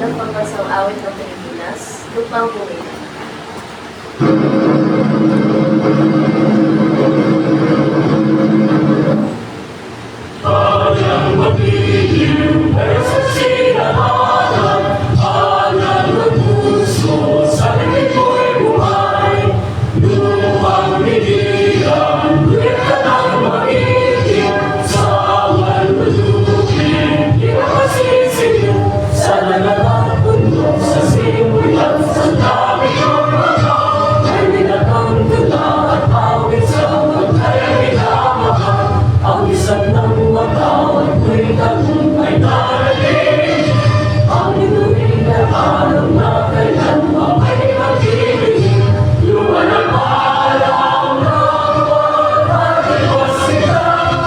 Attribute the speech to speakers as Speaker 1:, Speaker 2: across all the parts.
Speaker 1: ng pambansang awit ng Pilipinas, lupang buhay.
Speaker 2: Kayang magiging sa sinamahan, alam ng puso sa lingko'y buhay. Lupang pilihan, duwit ka ng magiging, sa malulupin, pinakasisiyo, sa nalabang puno, sa simulan, sa dami ng mga, may binatang tula at awit sa magkayang minamahal. Ang isang ng matawag ko'y tagumpay darating. Ang inuwing na alam na kailan pa may magiging. Luwan ang alam na magkatiwas sila.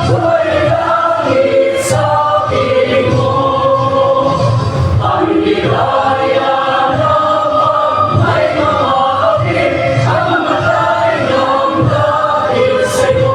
Speaker 2: Buhay langit sa piling mo. Ang ligaya naman may mamahapin. Ang matay ng dahil sa'yo.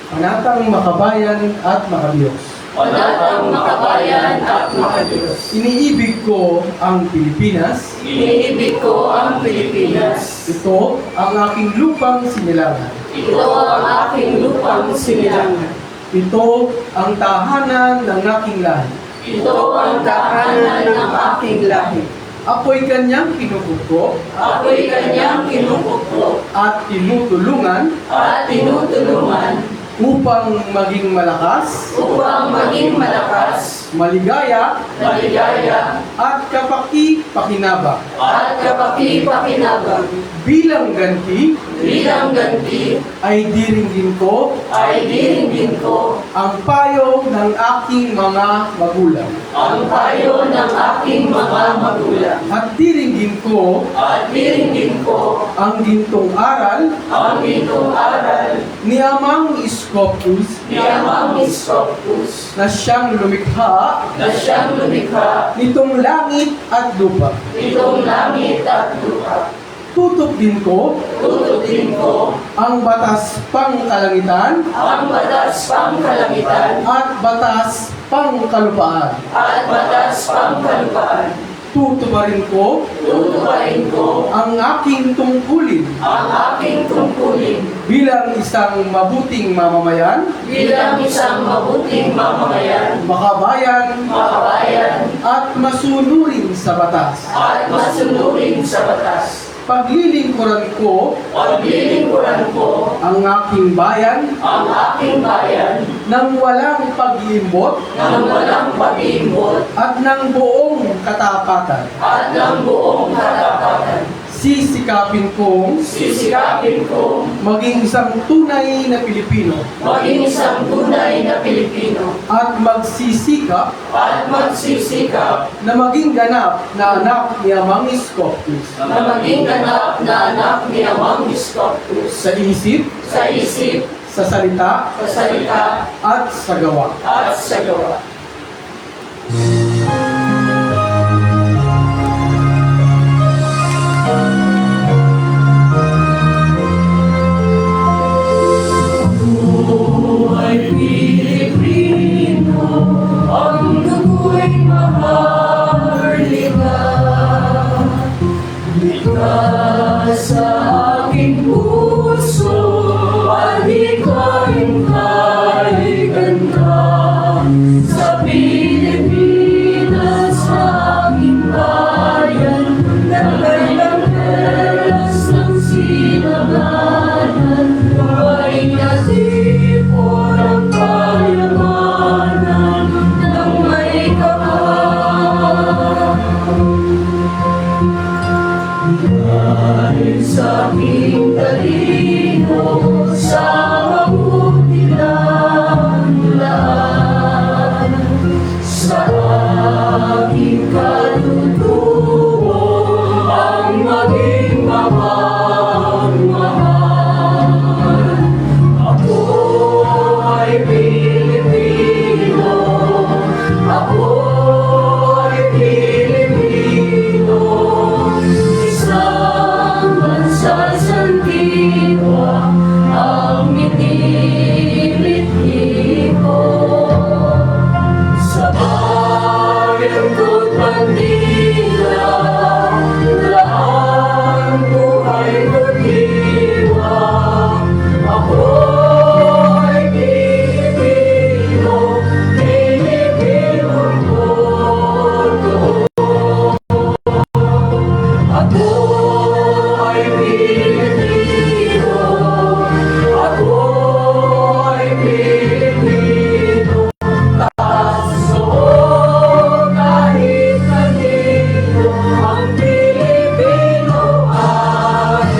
Speaker 3: Panatang makabayan at makadiyos.
Speaker 1: Panatang makabayan at makadiyos.
Speaker 3: Iniibig ko ang Pilipinas.
Speaker 1: Iniibig ko ang Pilipinas.
Speaker 3: Ito ang aking lupang sinilangan.
Speaker 1: Ito ang aking lupang sinilangan.
Speaker 3: Ito ang tahanan ng aking lahi.
Speaker 1: Ito ang tahanan ng aking lahi.
Speaker 3: Ako'y kanyang kinukupro
Speaker 1: Ako'y kanyang kinukupro
Speaker 3: at tinutulungan
Speaker 1: at tinutulungan
Speaker 3: upang maging malakas,
Speaker 1: upang maging malakas,
Speaker 3: maligaya,
Speaker 1: maligaya,
Speaker 3: at kapaki-pakinabang.
Speaker 1: at kapaki-pakinabang.
Speaker 3: Bilang ganti
Speaker 1: Bilang ganti
Speaker 3: ay diringgin ko
Speaker 1: ay diringgin ko
Speaker 3: ang payo ng aking mga magulang.
Speaker 1: ang payo ng aking mga magulang.
Speaker 3: At diringgin ko
Speaker 1: At diringgin ko
Speaker 3: ang gintong aral
Speaker 1: ang itong aral
Speaker 3: ni Amang Scopus
Speaker 1: ni Amang Scopus
Speaker 3: na siyang lumikha
Speaker 1: na siyang lumikha
Speaker 3: nitong langit at lupa.
Speaker 1: nitong langit at lupa.
Speaker 3: Tutok din ko
Speaker 1: Tututin ko
Speaker 3: ang batas pangkalangitan
Speaker 1: ang batas pangkalangitan
Speaker 3: at batas pangkalupaan.
Speaker 1: at batas pangkalupaan.
Speaker 3: Tutuparin ko
Speaker 1: Tutuparin ko
Speaker 3: ang aking tungkulin
Speaker 1: ang aking tungkulin
Speaker 3: bilang isang mabuting mamamayan,
Speaker 1: bilang isang mabuting mamamayan,
Speaker 3: makabayan,
Speaker 1: makabayan,
Speaker 3: at masunurin sa batas.
Speaker 1: at masunurin sa batas.
Speaker 3: Paglilingkuran ko
Speaker 1: Paglilingkuran ko
Speaker 3: ang aking bayan
Speaker 1: ang aking bayan
Speaker 3: ng walang pag-iimbot
Speaker 1: ng walang pag-iimbot
Speaker 3: at ng buong katapatan.
Speaker 1: at ng buong katapatan.
Speaker 3: Sisikapin kong
Speaker 1: Sisikapin ko
Speaker 3: maging isang tunay na Pilipino
Speaker 1: maging isang tunay na Pilipino
Speaker 3: at magsisikap
Speaker 1: at magsisikap
Speaker 3: na maging ganap na anak ni Amang Scopus
Speaker 1: na maging ganap na anak ni Amang Scopus
Speaker 3: sa isip,
Speaker 1: sa isip,
Speaker 3: sa salita,
Speaker 1: sa salita,
Speaker 3: at sa gawa.
Speaker 1: at sa gawa. Buhay Pilipino, ang dugo'y maharlika. Likas sa aking puso, alikay kay ganda. Sa Pilipinas, sa aking bayan, nagkailang pelas ng sinaganan. Buhay natipon ang kayamanan ng may kapal. Dahil sa aking talino, sa mabuti ng lahat, sa aking katutubo, ang maging mapagmahal. Ako ay Pilipino, ako ay Pilipino, isang bansa sa
Speaker 2: Pilipino, ako'y Pilipino, kaso kahit kanino, ang Pilipino ay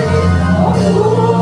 Speaker 2: ako.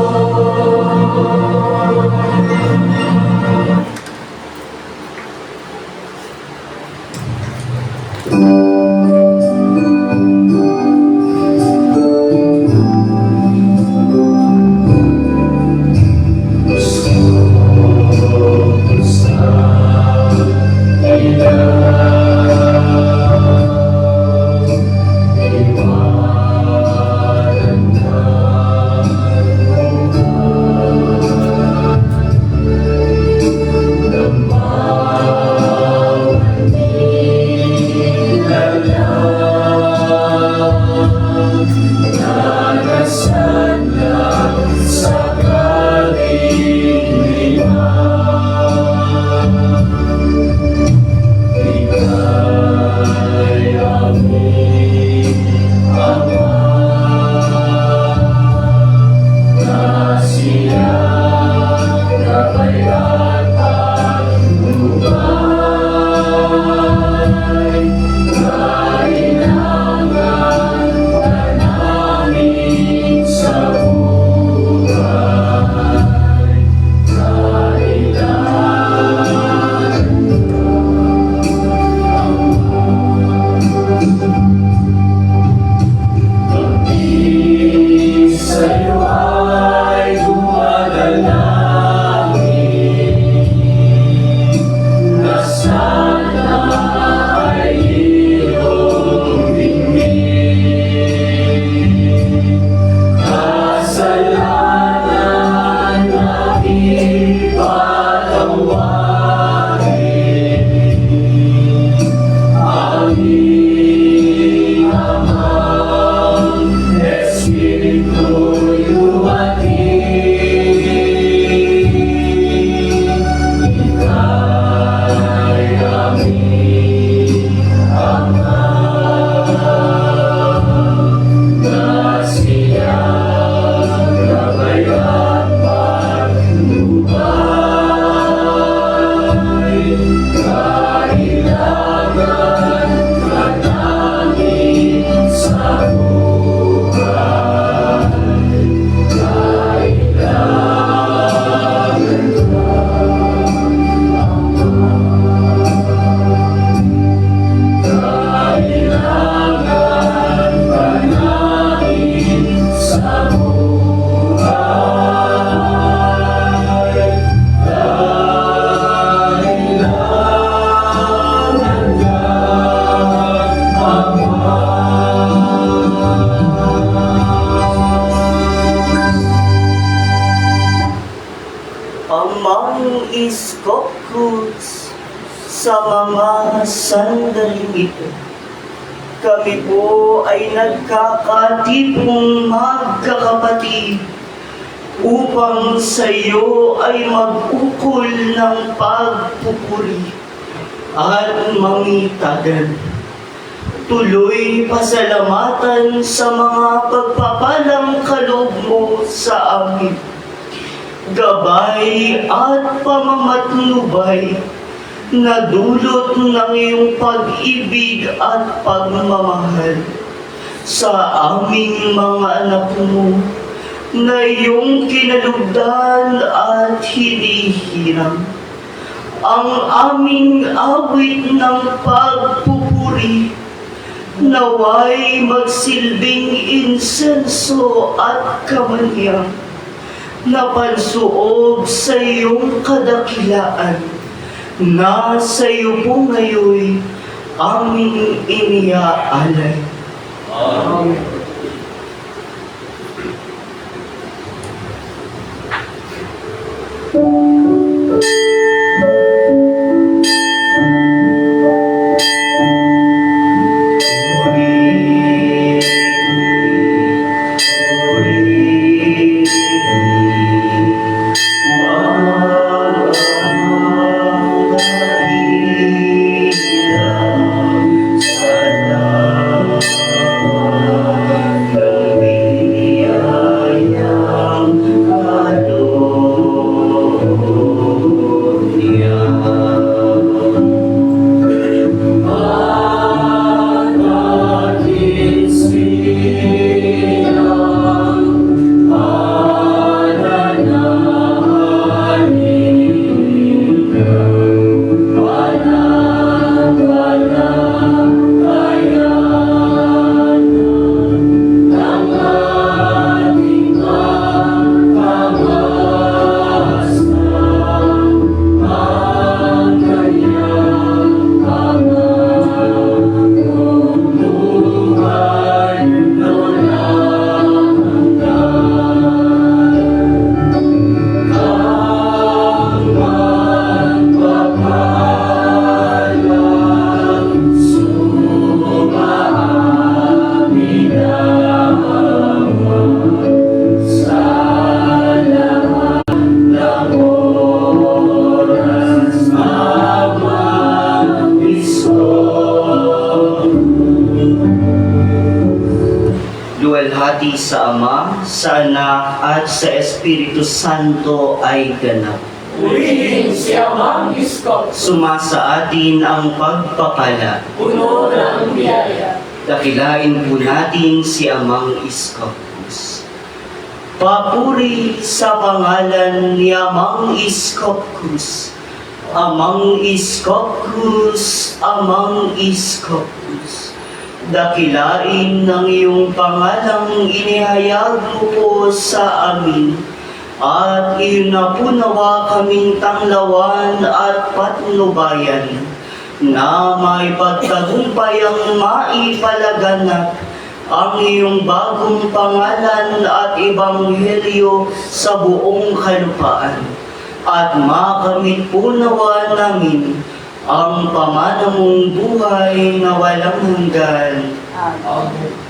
Speaker 4: Amang Iskop Cruz, sa mga sandaling ito, kami po ay nagkakatipong magkakapatid upang sa iyo ay mag-ukol ng pagpupuri at mangitagan. Tuloy pasalamatan sa mga pagpapalang kaloob mo sa amin. Gabay at pamamatnubay na dulot ng iyong pag-ibig at pagmamahal sa aming mga anak mo na iyong kinalugdan at hinihiram. Ang aming awit ng pagpupuri naway magsilbing insenso at kamanyang na pansuob sa iyong kadakilaan na sa iyo po ngayon aming iniaalay. Amen. Anak at sa Espiritu Santo ay ganap.
Speaker 1: Purihin si Amang Iskop,
Speaker 4: Sumasa atin ang pagpapala.
Speaker 1: puno ng biyaya.
Speaker 4: Dakilain po natin si Amang Iskopus. Papuri sa pangalan ni Amang Iskopus. Amang Iskopus, Amang Iskopus. Dakilain ng iyong pangalang inihayag mo po sa amin. At inapunawa kaming tanglawan at patnubayan na may pagtagumpay ang maipalaganap ang iyong bagong pangalan at ebanghelyo sa buong kalupaan. At makamit po nawa namin ang pamana mong buhay na walang hanggan.
Speaker 1: Amen.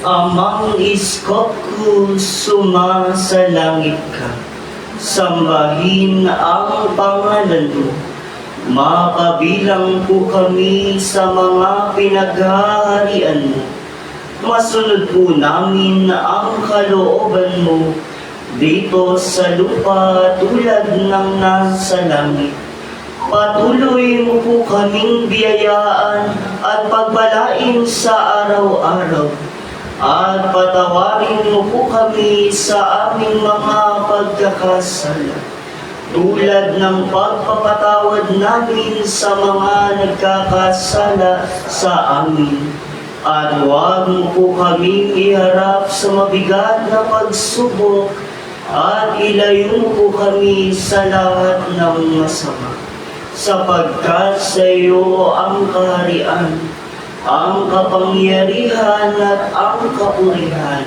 Speaker 4: Amang Iskopus, sumasa nasa langit ka. Sambahin ang pangalan mo. Mapabilang po kami sa mga pinaghaharian mo. Masunod po namin ang kalooban mo dito sa lupa tulad ng nasa langit. Patuloy mo po kaming biyayaan at pagbalain sa araw-araw. At patawarin mo po kami sa aming mga pagkakasala, tulad ng pagpapatawad namin sa mga nagkakasala sa amin. At huwag mo po kaming iharap sa mabigat na pagsubok, at ilayo mo po kami sa lahat ng masama. Sapagkat sa iyo ang kaharian, ang kapangyarihan at ang kapurihan,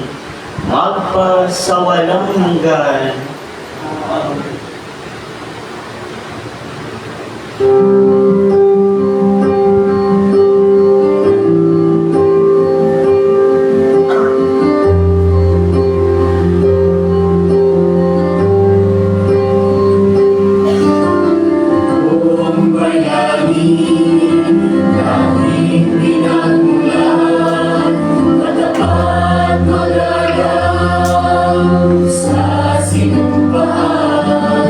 Speaker 4: magpa sa walang hanggan. Amen.
Speaker 2: Buong bayani, daming pinagmulan, matapat magalang sa sinumpaan,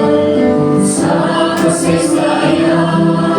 Speaker 2: sa kasaysayan.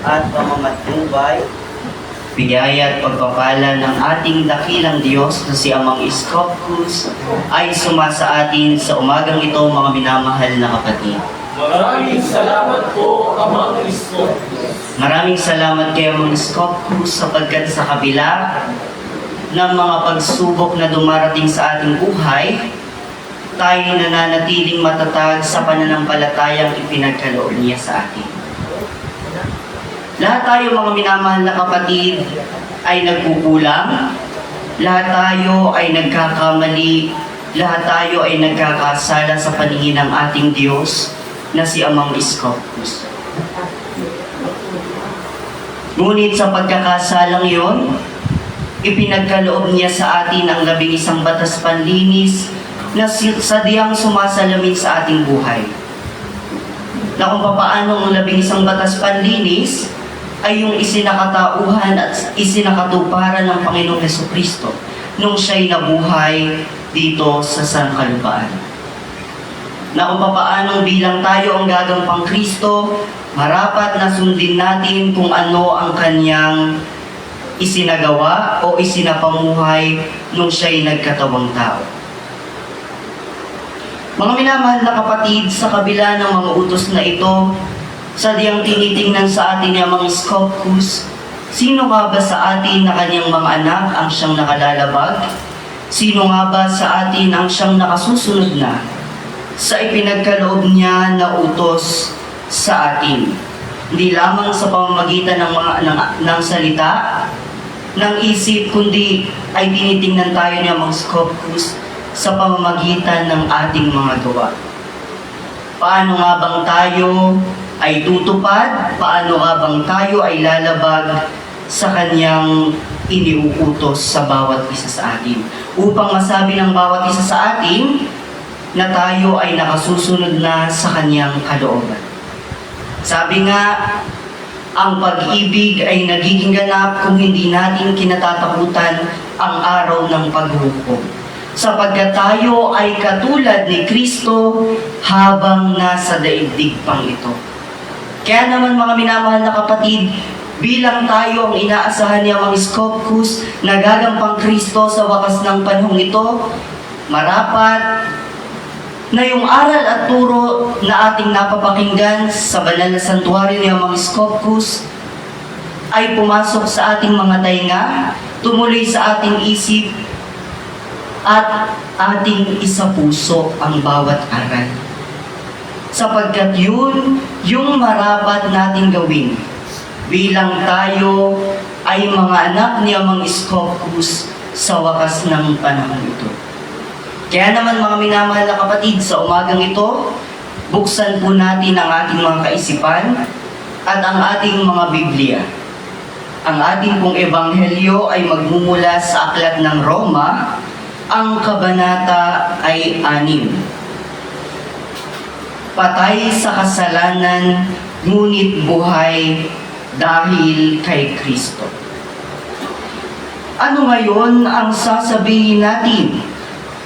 Speaker 4: at pamamatnubay, biyaya at pagpapala ng ating dakilang Diyos na si Amang Iskopus ay sumasa atin sa umagang ito, mga minamahal na kapatid.
Speaker 1: Maraming salamat po, Amang Isko.
Speaker 4: Maraming salamat kay Amang Iskopus sapagkat sa kabila ng mga pagsubok na dumarating sa ating buhay, tayo nananatiling matatag sa pananampalatayang ipinagkaloob niya sa atin. Lahat tayo, mga minamahal na kapatid, ay nagkukulang. Lahat tayo ay nagkakamali. Lahat tayo ay nagkakasala sa paningin ng ating Diyos na si Amang Iskopus. Ngunit sa pagkakasalang iyon, ipinagkaloob niya sa atin ang 11 batas panlinis na sadyang sumasalamin sa ating buhay. Na kung papaano ang 11 batas panlinis ay yung isinakatauhan at isinakatuparan ng Panginoong Hesukristo nung siya'y nabuhay dito sa sangkalupaan. Na kung papaano bilang tayo ang gagampang Kristo, marapat na sundin natin kung ano ang kanyang isinagawa o isinapamuhay nung siya'y nagkatawang tao. Mga minamahal na kapatid, sa kabila ng mga utos na ito, sadyang tinitingnan sa atin ni Amang Iskopus, sino nga ba sa atin na kanyang mga anak ang siyang nakalalabag? Sino nga ba sa atin ang siyang nakasusunod na sa ipinagkaloob niya na utos sa atin? Hindi lamang sa pamamagitan ng salita, ng isip, kundi ay tinitingnan tayo ni Amang Iskopus sa pamamagitan ng ating mga gawa. Paano nga bang tayo ay tutupad? Paano nga bang tayo ay lalabag sa kanyang iniuutos sa bawat isa sa atin? Upang masabi ng bawat isa sa atin na tayo ay nakasusunod na sa kanyang kalooban. Sabi nga, ang pag-ibig ay nagiging ganap kung hindi natin kinatatakutan ang araw ng paghukom. Sapagkat tayo ay katulad ni Kristo habang nasa daigdig pang ito. Kaya naman, mga minamahal na kapatid, bilang tayo ang inaasahan ni Amang Iskopus na gagampang Kristo sa wakas ng panahong ito, marapat na yung aral at turo na ating napapakinggan sa banal na santuario ni Amang Iskopus ay pumasok sa ating mga tainga, tumuloy sa ating isip, at ating isapuso ang bawat aral. Sapagkat yun yung marapat nating gawin bilang tayo ay mga anak ni Amang Iskopus sa wakas ng panahon ito. Kaya naman, mga minamahal na kapatid, sa umagang ito, buksan po natin ang ating mga kaisipan at ang ating mga Biblia. Ang ating pong ebanghelyo ay magmumula sa aklat ng Roma. Ang kabanata ay 6. Patay sa kasalanan, ngunit buhay dahil kay Kristo. Ano ngayon ang sasabihin natin?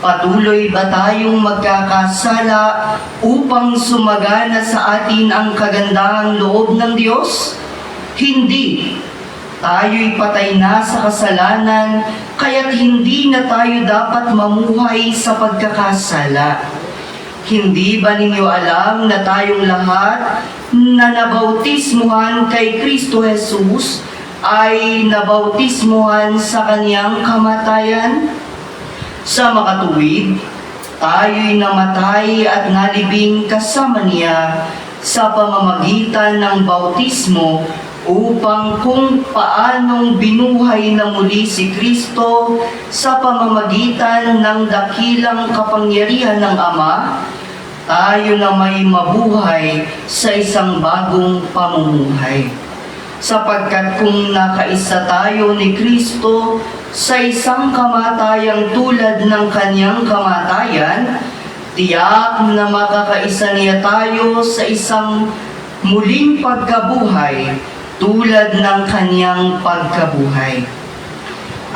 Speaker 4: Patuloy ba tayong magkakasala upang sumagana sa atin ang kagandahang loob ng Diyos? Hindi. Tayo'y patay na sa kasalanan, kaya't hindi na tayo dapat mamuhay sa pagkakasala. Hindi ba ninyo alam na tayong lahat na nabautismuhan kay Kristo Jesus ay nabautismuhan sa kanyang kamatayan? Sa makatuwid, tayo'y namatay at nalibing kasama niya sa pamamagitan ng bautismo upang kung paanong binuhay na muli si Kristo sa pamamagitan ng dakilang kapangyarihan ng Ama, tayo na may mabuhay sa isang bagong pamumuhay. Sapagkat kung nakaisa tayo ni Kristo sa isang kamatayang tulad ng kanyang kamatayan, tiyak na makakaisa niya tayo sa isang muling pagkabuhay tulad ng kanyang pagkabuhay.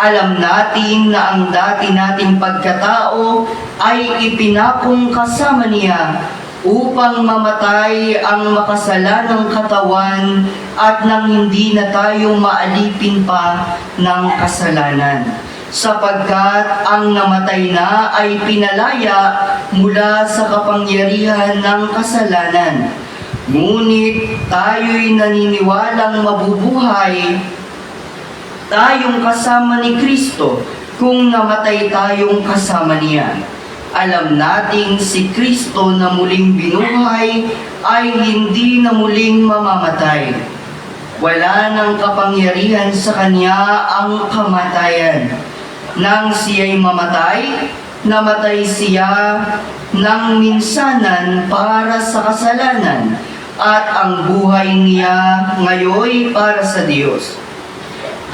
Speaker 4: Alam natin na ang dati nating pagkatao ay ipinakong kasama niya upang mamatay ang makasalanang katawan at nang hindi na tayo maalipin pa ng kasalanan. Sapagkat ang namatay na ay pinalaya mula sa kapangyarihan ng kasalanan. Ngunit tayo'y naniniwalang mabubuhay tayong kasama ni Kristo kung namatay tayong kasama niya. Alam nating si Kristo na muling binuhay ay hindi na muling mamamatay. Wala nang kapangyarihan sa kanya ang kamatayan. Nang siya'y mamatay, namatay siya ng minsanan para sa kasalanan, at ang buhay niya ngayon para sa Diyos.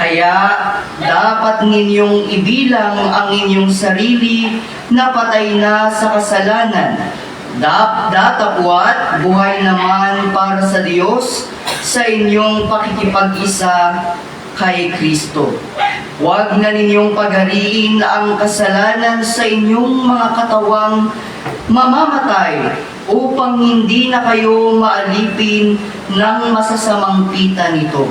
Speaker 4: Kaya dapat ninyong ibilang ang inyong sarili na patay na sa kasalanan, datapwat buhay naman para sa Diyos sa inyong pakikipag-isa kay Kristo. Huwag na ninyong paghariin ang kasalanan sa inyong mga katawang mamamatay upang hindi na kayo maalipin ng masasamang pita nito.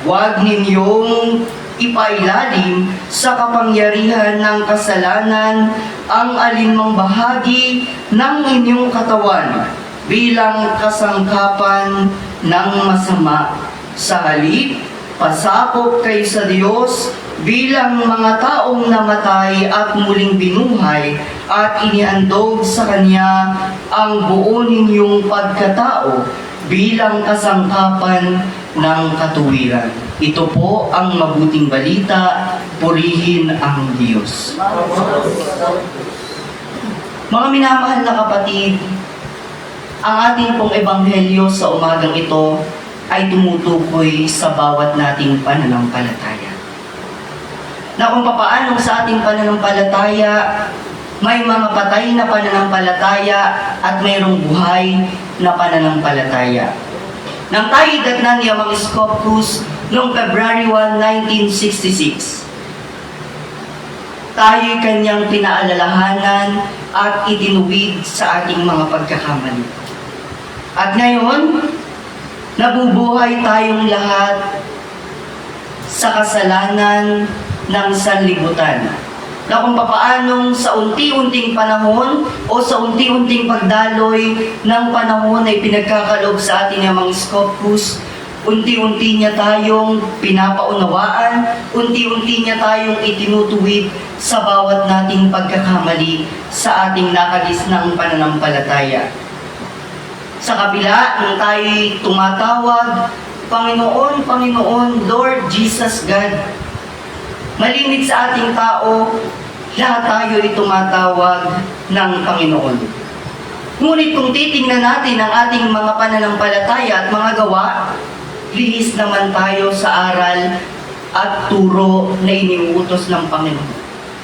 Speaker 4: Huwag ninyong ipailalim sa kapangyarihan ng kasalanan ang alinmang bahagi ng inyong katawan bilang kasangkapan ng masama. Sa halip, pasakop kayo sa Diyos bilang mga taong namatay at muling binuhay, at inihandog sa Kanya ang buo ninyong pagkatao bilang kasangkapan ng katuwiran. Ito po ang mabuting balita. Purihin ang Diyos. Mga minamahal na kapatid, ang ating pong ebanghelyo sa umagang ito ay tumutukoy sa bawat nating pananampalataya. Na kung papaano sa ating pananampalataya, may mga patay na pananampalataya at mayroong buhay na pananampalataya. Nang tayo datnan ni Amang Scopus noong February 1, 1966, tayo'y kanyang pinaalalahanan at itinuwid sa ating mga pagkakamali. At ngayon, nabubuhay tayong lahat sa kasalanan ng sanlibutan. Na kung papaanong sa unti-unting panahon o sa unti-unting pagdaloy ng panahon ay pinagkakaloob sa ating mga Scopus, unti-unti niya tayong pinapaunawaan, unti-unti niya tayong itinutuwid sa bawat nating pagkakamali sa ating nakagisnang pananampalataya. Sa kabila ng tayo'y tumatawag, Panginoon, Panginoon, Lord Jesus God, malimit sa ating tao, lahat tayo ay tumatawag ng Panginoon. Ngunit kung titingnan natin ang ating mga pananampalataya at mga gawa, lihis naman tayo sa aral at turo na iniuutos ng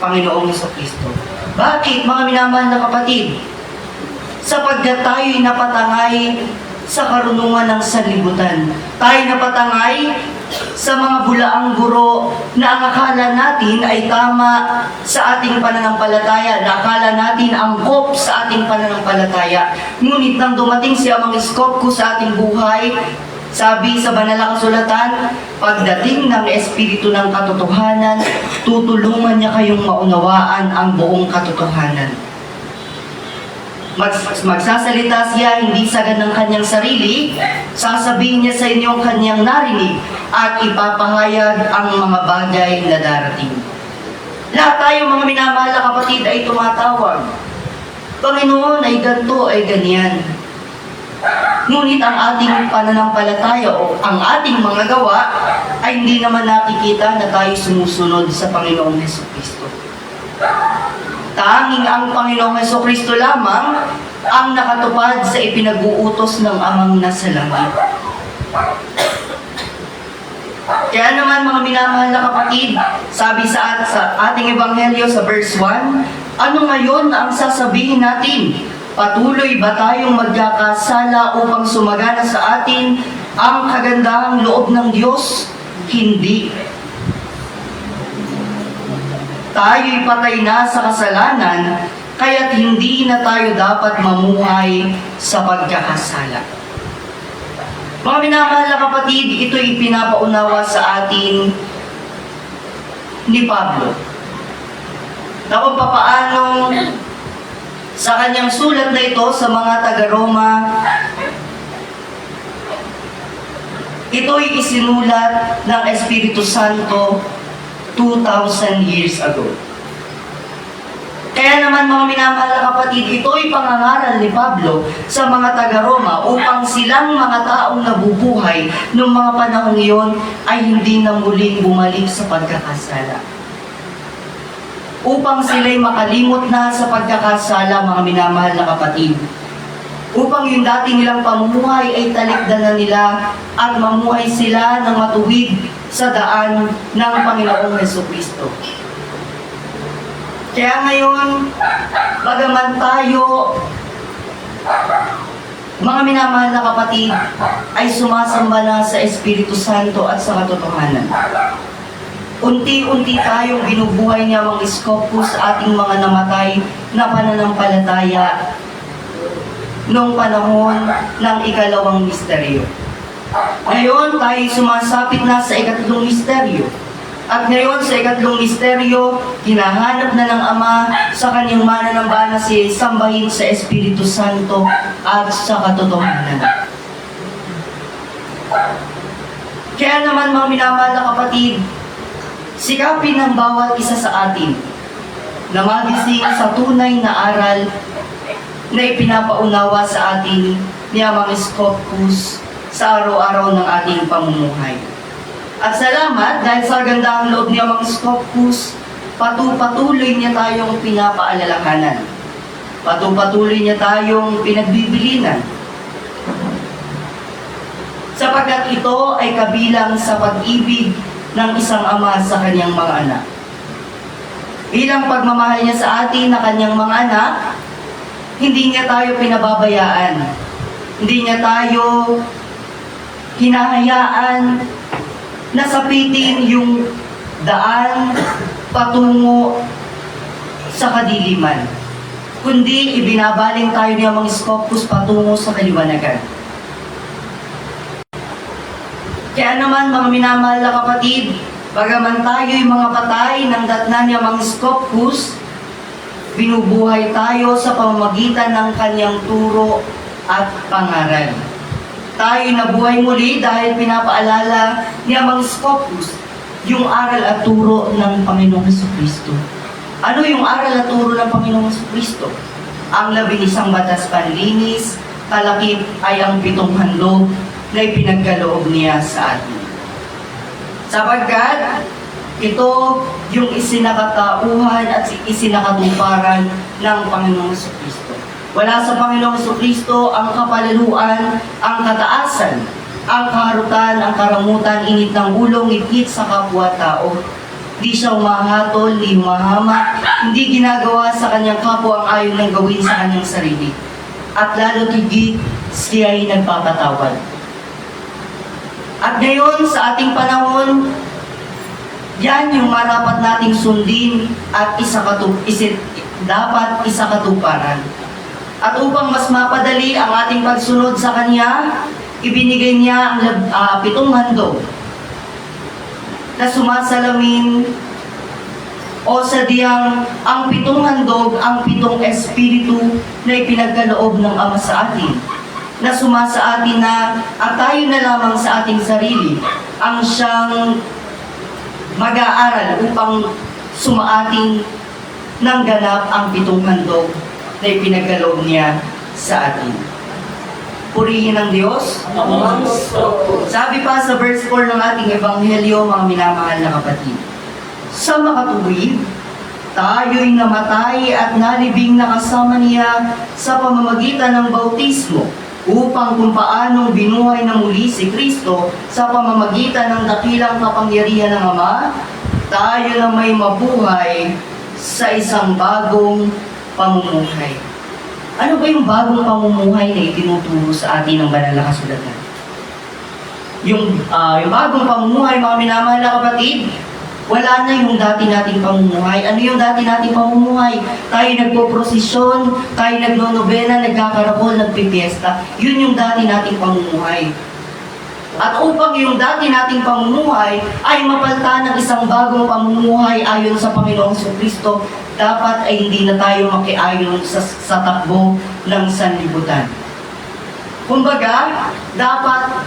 Speaker 4: Panginoong Jesucristo. Bakit, mga minamahal na kapatid? Sapagkat tayo'y napatangay sa karunungan ng sanlibutan. Tayo napatangay sa mga bulaang guro na ang akala natin ay tama sa ating pananampalataya, na akala natin angkop sa ating pananampalataya. Ngunit nang dumating si Amang Scopus sa ating buhay, sabi sa banal na kasulatan, pagdating ng Espiritu ng katotohanan, tutulungan niya kayong maunawaan ang buong katotohanan. Magsasalita siya hindi sagad ng kanyang sarili, sasabihin niya sa inyo ang kanyang narinig at ipapahayag ang mga bagay na darating. Lahat tayo mga minamahal na kapatid ay tumatawag, Panginoon ay ganito, ay ganyan. Ngunit ang ating pananampalataya o ang ating mga gawa ay hindi naman nakikita na tayo sumusunod sa Panginoong Jesucristo. Tanging ang Panginoong Jesucristo lamang ang nakatupad sa ipinag-uutos ng Amang nasa langit. Kaya naman mga minamahal na kapatid, sabi sa ating ebanghelyo sa verse 1, ano ngayon ang sasabihin natin? Patuloy ba tayong magkakasala upang sumagana sa atin ang kagandahang loob ng Diyos? Hindi. Tayo'y patay na sa kasalanan kaya't hindi na tayo dapat mamuhay sa pagkakasala. Mga minamahal na kapatid, ito'y pinapaunawa sa atin ni Pablo na kung papaano sa kanyang sulat na ito sa mga taga-Roma, ito'y isinulat ng Espiritu Santo 2,000 years ago. Kaya naman mga minamahal na kapatid, ito'y pangangaral ni Pablo sa mga taga-Roma upang silang mga taong nabubuhay noong mga panahong iyon ay hindi na muling bumalik sa pagkakasala. Upang sila'y makalimot na sa pagkakasala, mga minamahal na kapatid. Upang yung dati nilang pamumuhay ay talikdan na nila at mamuhay sila ng matuwid sa daan ng Panginoong Jesucristo. Kaya ngayon, bagaman tayo, mga minamahal na kapatid, ay sumasamba na sa Espiritu Santo at sa katotohanan. Unti-unti tayong binubuhay niya mga Scopus sa ating mga namatay na pananampalataya noong panahon ng ikalawang misteryo. Ngayon, tayo sumasapit na sa ikatlong misteryo. At ngayon, sa ikatlong misteryo, hinahanap na ng Ama sa kanyang mananambana si sambahin sa Espiritu Santo at sa katotohanan. Kaya naman mga minamahal na kapatid, sikapin ng bawat isa sa atin na magising sa tunay na aral na ipinapaunawa sa atin ni Amang Scopus sa araw-araw ng ating pamumuhay. At salamat dahil sa gandang loob ni Amang Scopus, patuloy niya tayong pinapaalalahanan. Patuloy niya tayong pinagbibilinan. Sapagkat ito ay kabilang sa pag-ibig ng isang ama sa kanyang mga anak. Bilang pagmamahal niya sa atin na kanyang mga anak, hindi niya tayo pinababayaan. Hindi niya tayo hinahayaan na sapitin yung daan patungo sa kadiliman. Kundi ibinabaling tayo niya mga Scopus patungo sa kaliwanagan. Kaya naman mga minamahal na kapatid, bagaman tayo'y mga patay ng datnan niya mga Scopus, binubuhay tayo sa pamamagitan ng kanyang turo at pangaral. Tayo nabuhay muli dahil pinapaalala ni Amang Scopus yung aral at turo ng Panginoong Jesucristo. Ano yung aral at turo ng Panginoong Jesucristo? Ang 11 batas panlinis, kalakip ay ang 7 handog na ipinagkaloob niya sa atin. Sapagkat ito yung isinakatauhan at isinakatuparan ng Panginoong Jesucristo. Wala sa Panginoong Jesucristo ang kapalaluan, ang kataasan, ang kaharutan, ang karamutan, init ng ulo, ngit-ngit sa kapwa-tao. Di siya umahatol, di humahamak, hindi ginagawa sa kanyang kapwa ang ayaw ng gawin sa kanyang sarili. At lalo tigit, siya ay nagpapatawad. At ngayon, sa ating panahon, yan yung marapat nating sundin at dapat isakatuparan. At upang mas mapadali ang ating pagsunod sa Kanya, ibinigay niya ang 7 handog na sumasalamin o sadyang ang 7 handog, ang 7 espiritu na ipinagkaloob ng Ama sa atin, na sumasa atin na at tayo na lamang sa ating sarili ang siyang mag-aaral upang sumaating ng ganap ang 7 handog na ipinagkaloob niya sa atin. Purihin ng Diyos.
Speaker 1: Amang Scopus.
Speaker 4: Sabi pa sa verse 4 ng ating Ebanghelyo, mga minamahal na kapatid, sa makatuwid, tayo'y namatay at nalibing na kasama niya sa pamamagitan ng bautismo, upang kung paanong binuhay na muli si Kristo sa pamamagitan ng dakilang kapangyarihan ng Ama, tayo na may mabuhay sa isang bagong pamumuhay. Ano ba yung bagong pamumuhay na itinuturo sa atin ng banal na kasulatan? Yung bagong pamumuhay, mga minamahal na kapatid, Wala na yung dati nating pamumuhay. Ano yung dati nating pamumuhay? Tayo nagpo-prosesyon, tayo nagno-nobena, nagkakarapol, nagpipiesta. Yun yung dati nating pamumuhay. At upang yung dati nating pamumuhay ay mapalitan ng isang bagong pamumuhay ayon sa Panginoong Kristo, dapat ay hindi na tayo makiayon sa takbo ng sanlibutan. Kumbaga, dapat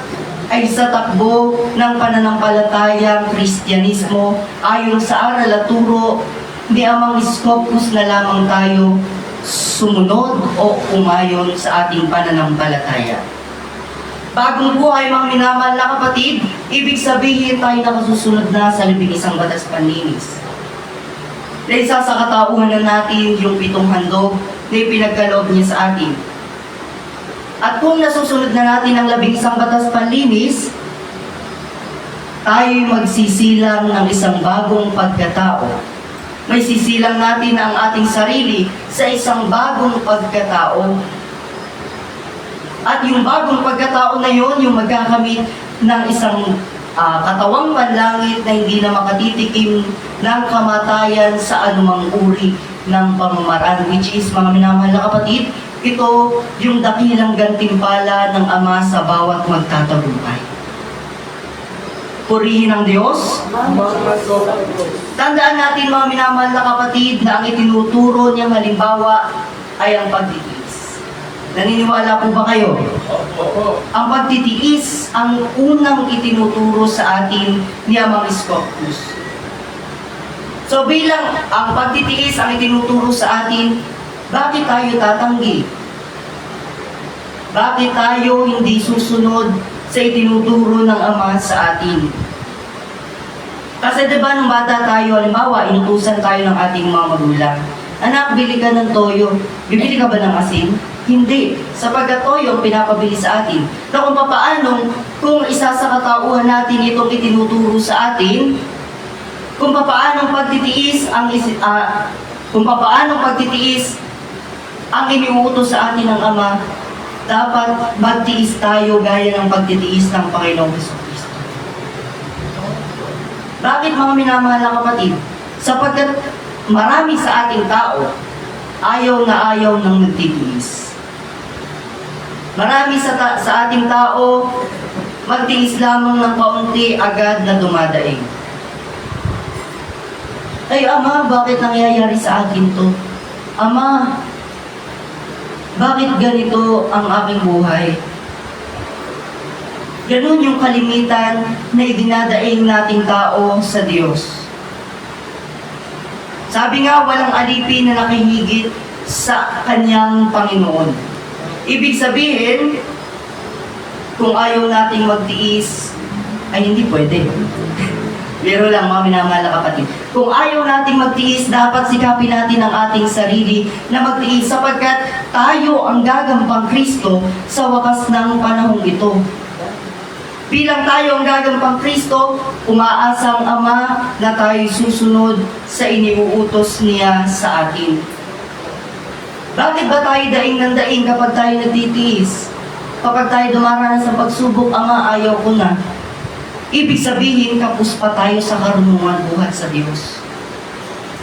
Speaker 4: ay sa takbo ng pananampalatayang Kristyanismo ayon sa aral at turo ni Amang Scopus na lamang tayo sumunod o umayon sa ating pananampalataya. Bagong buhay, mga minamahal na kapatid, ibig sabihin tayo nakasusunod na sa 11 batas panlinis. Na isa sa katauhan na natin yung 7 handog na ipinagkaloob niya sa atin. At kung nasusunod na natin ang 11 batas panlinis, tayo magsisilang ng isang bagong pagkatao. May sisilang natin ang ating sarili sa isang bagong pagkatao. At yung bagong pagkatao na yon, yung magkakamit ng isang katawang panlangit na hindi na makatitikim ng kamatayan sa anumang uri ng pamamaraan, which is, mga minamahal na kapatid, ito yung dakilang gantimpala ng Ama sa bawat magtatagumpay. Purihin ang Diyos. Tandaan natin, mga minamahal na kapatid, na ang itinuturo niyang halimbawa ay ang pagtitiis. Naniniwala po ba kayo? Ang pagtitiis ang unang itinuturo sa atin ni Amang Scopus. So bilang ang pagtitiis ang itinuturo sa atin, bakit tayo tatanggi? Bakit tayo hindi susunod sa itinuturo ng Ama sa atin? Kasi diba nung bata tayo, halimbawa, inutusan tayo ng ating mga magulang. Anak, bili ka ng toyo. Bibili ka ba ng asin? Hindi. Sapagkat toyo ang pinapabili sa atin. Na kung papaano, kung isa sa katauhan natin itong itinuturo sa atin, kung papaano pagtitiis ang iniuutos sa atin ng Ama, dapat magtiis tayo gaya ng pagtitiis ng Panginoong Jesucristo. Bakit, mga minamahal na kapatid? Sapagkat marami sa ating tao ayaw na ayaw ng nagtitiis. Marami sa ating tao magtiis lamang ng kaunti agad na dumadaing. Ay, Ama, bakit nangyayari sa akin to? Ama, bakit ganito ang aking buhay? Ganun yung kalimitan na idinadaing nating tao sa Diyos. Sabi nga, walang alipin na nakahigit sa kanyang Panginoon. Ibig sabihin, kung ayaw nating magtiis, ay hindi pwede. Pero lang, mga minamahal na kapatid, kung ayaw nating magtiis, dapat sikapin natin ang ating sarili na magtiis sapagkat tayo ang gagampang Kristo sa wakas ng panahong ito. Bilang tayo ang gagampang Kristo, umaasa ang Ama na tayo susunod sa iniuutos niya sa atin. Bakit ba tayo daing ng daing kapag tayo nagtitiis? Kapag tayo dumaranas sa pagsubok, Ama, ayaw ko na. Ibig sabihin, kapos pa tayo sa karunungan buhat sa Diyos.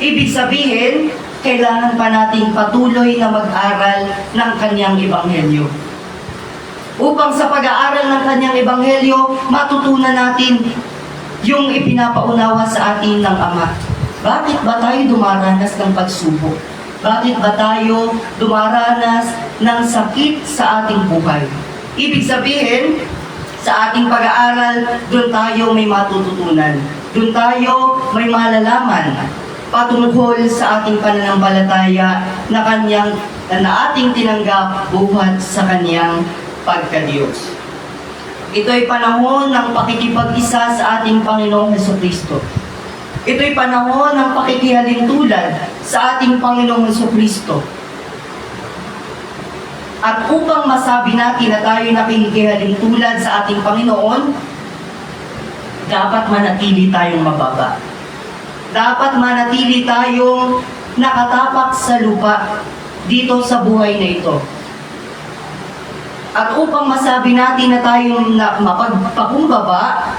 Speaker 4: Ibig sabihin, kailangan pa nating patuloy na mag-aral ng Kanyang Ebanghelyo. Upang sa pag-aaral ng Kanyang Ebanghelyo, matutunan natin yung ipinapaunawa sa atin ng Ama. Bakit ba tayo dumaranas ng pagsubok? Bakit ba tayo dumaranas ng sakit sa ating buhay? Ibig sabihin, sa ating pag-aaral, doon tayo may matututunan. Doon tayo may malalaman patungkol sa ating pananampalataya na ating tinanggap buhat sa Kanyang pagka-Diyos. Ito'y panahon ng pakikipag-isa sa ating Panginoong Jesucristo. Ito'y panahon ng pakikihalintulad sa ating Panginoong Jesucristo. At upang masabi natin na tayo nakikihalintulad sa ating Panginoon, dapat manatili tayong mababa. Dapat manatili tayong nakatapak sa lupa dito sa buhay na ito. At upang masabi natin na tayong mapagpakumbaba,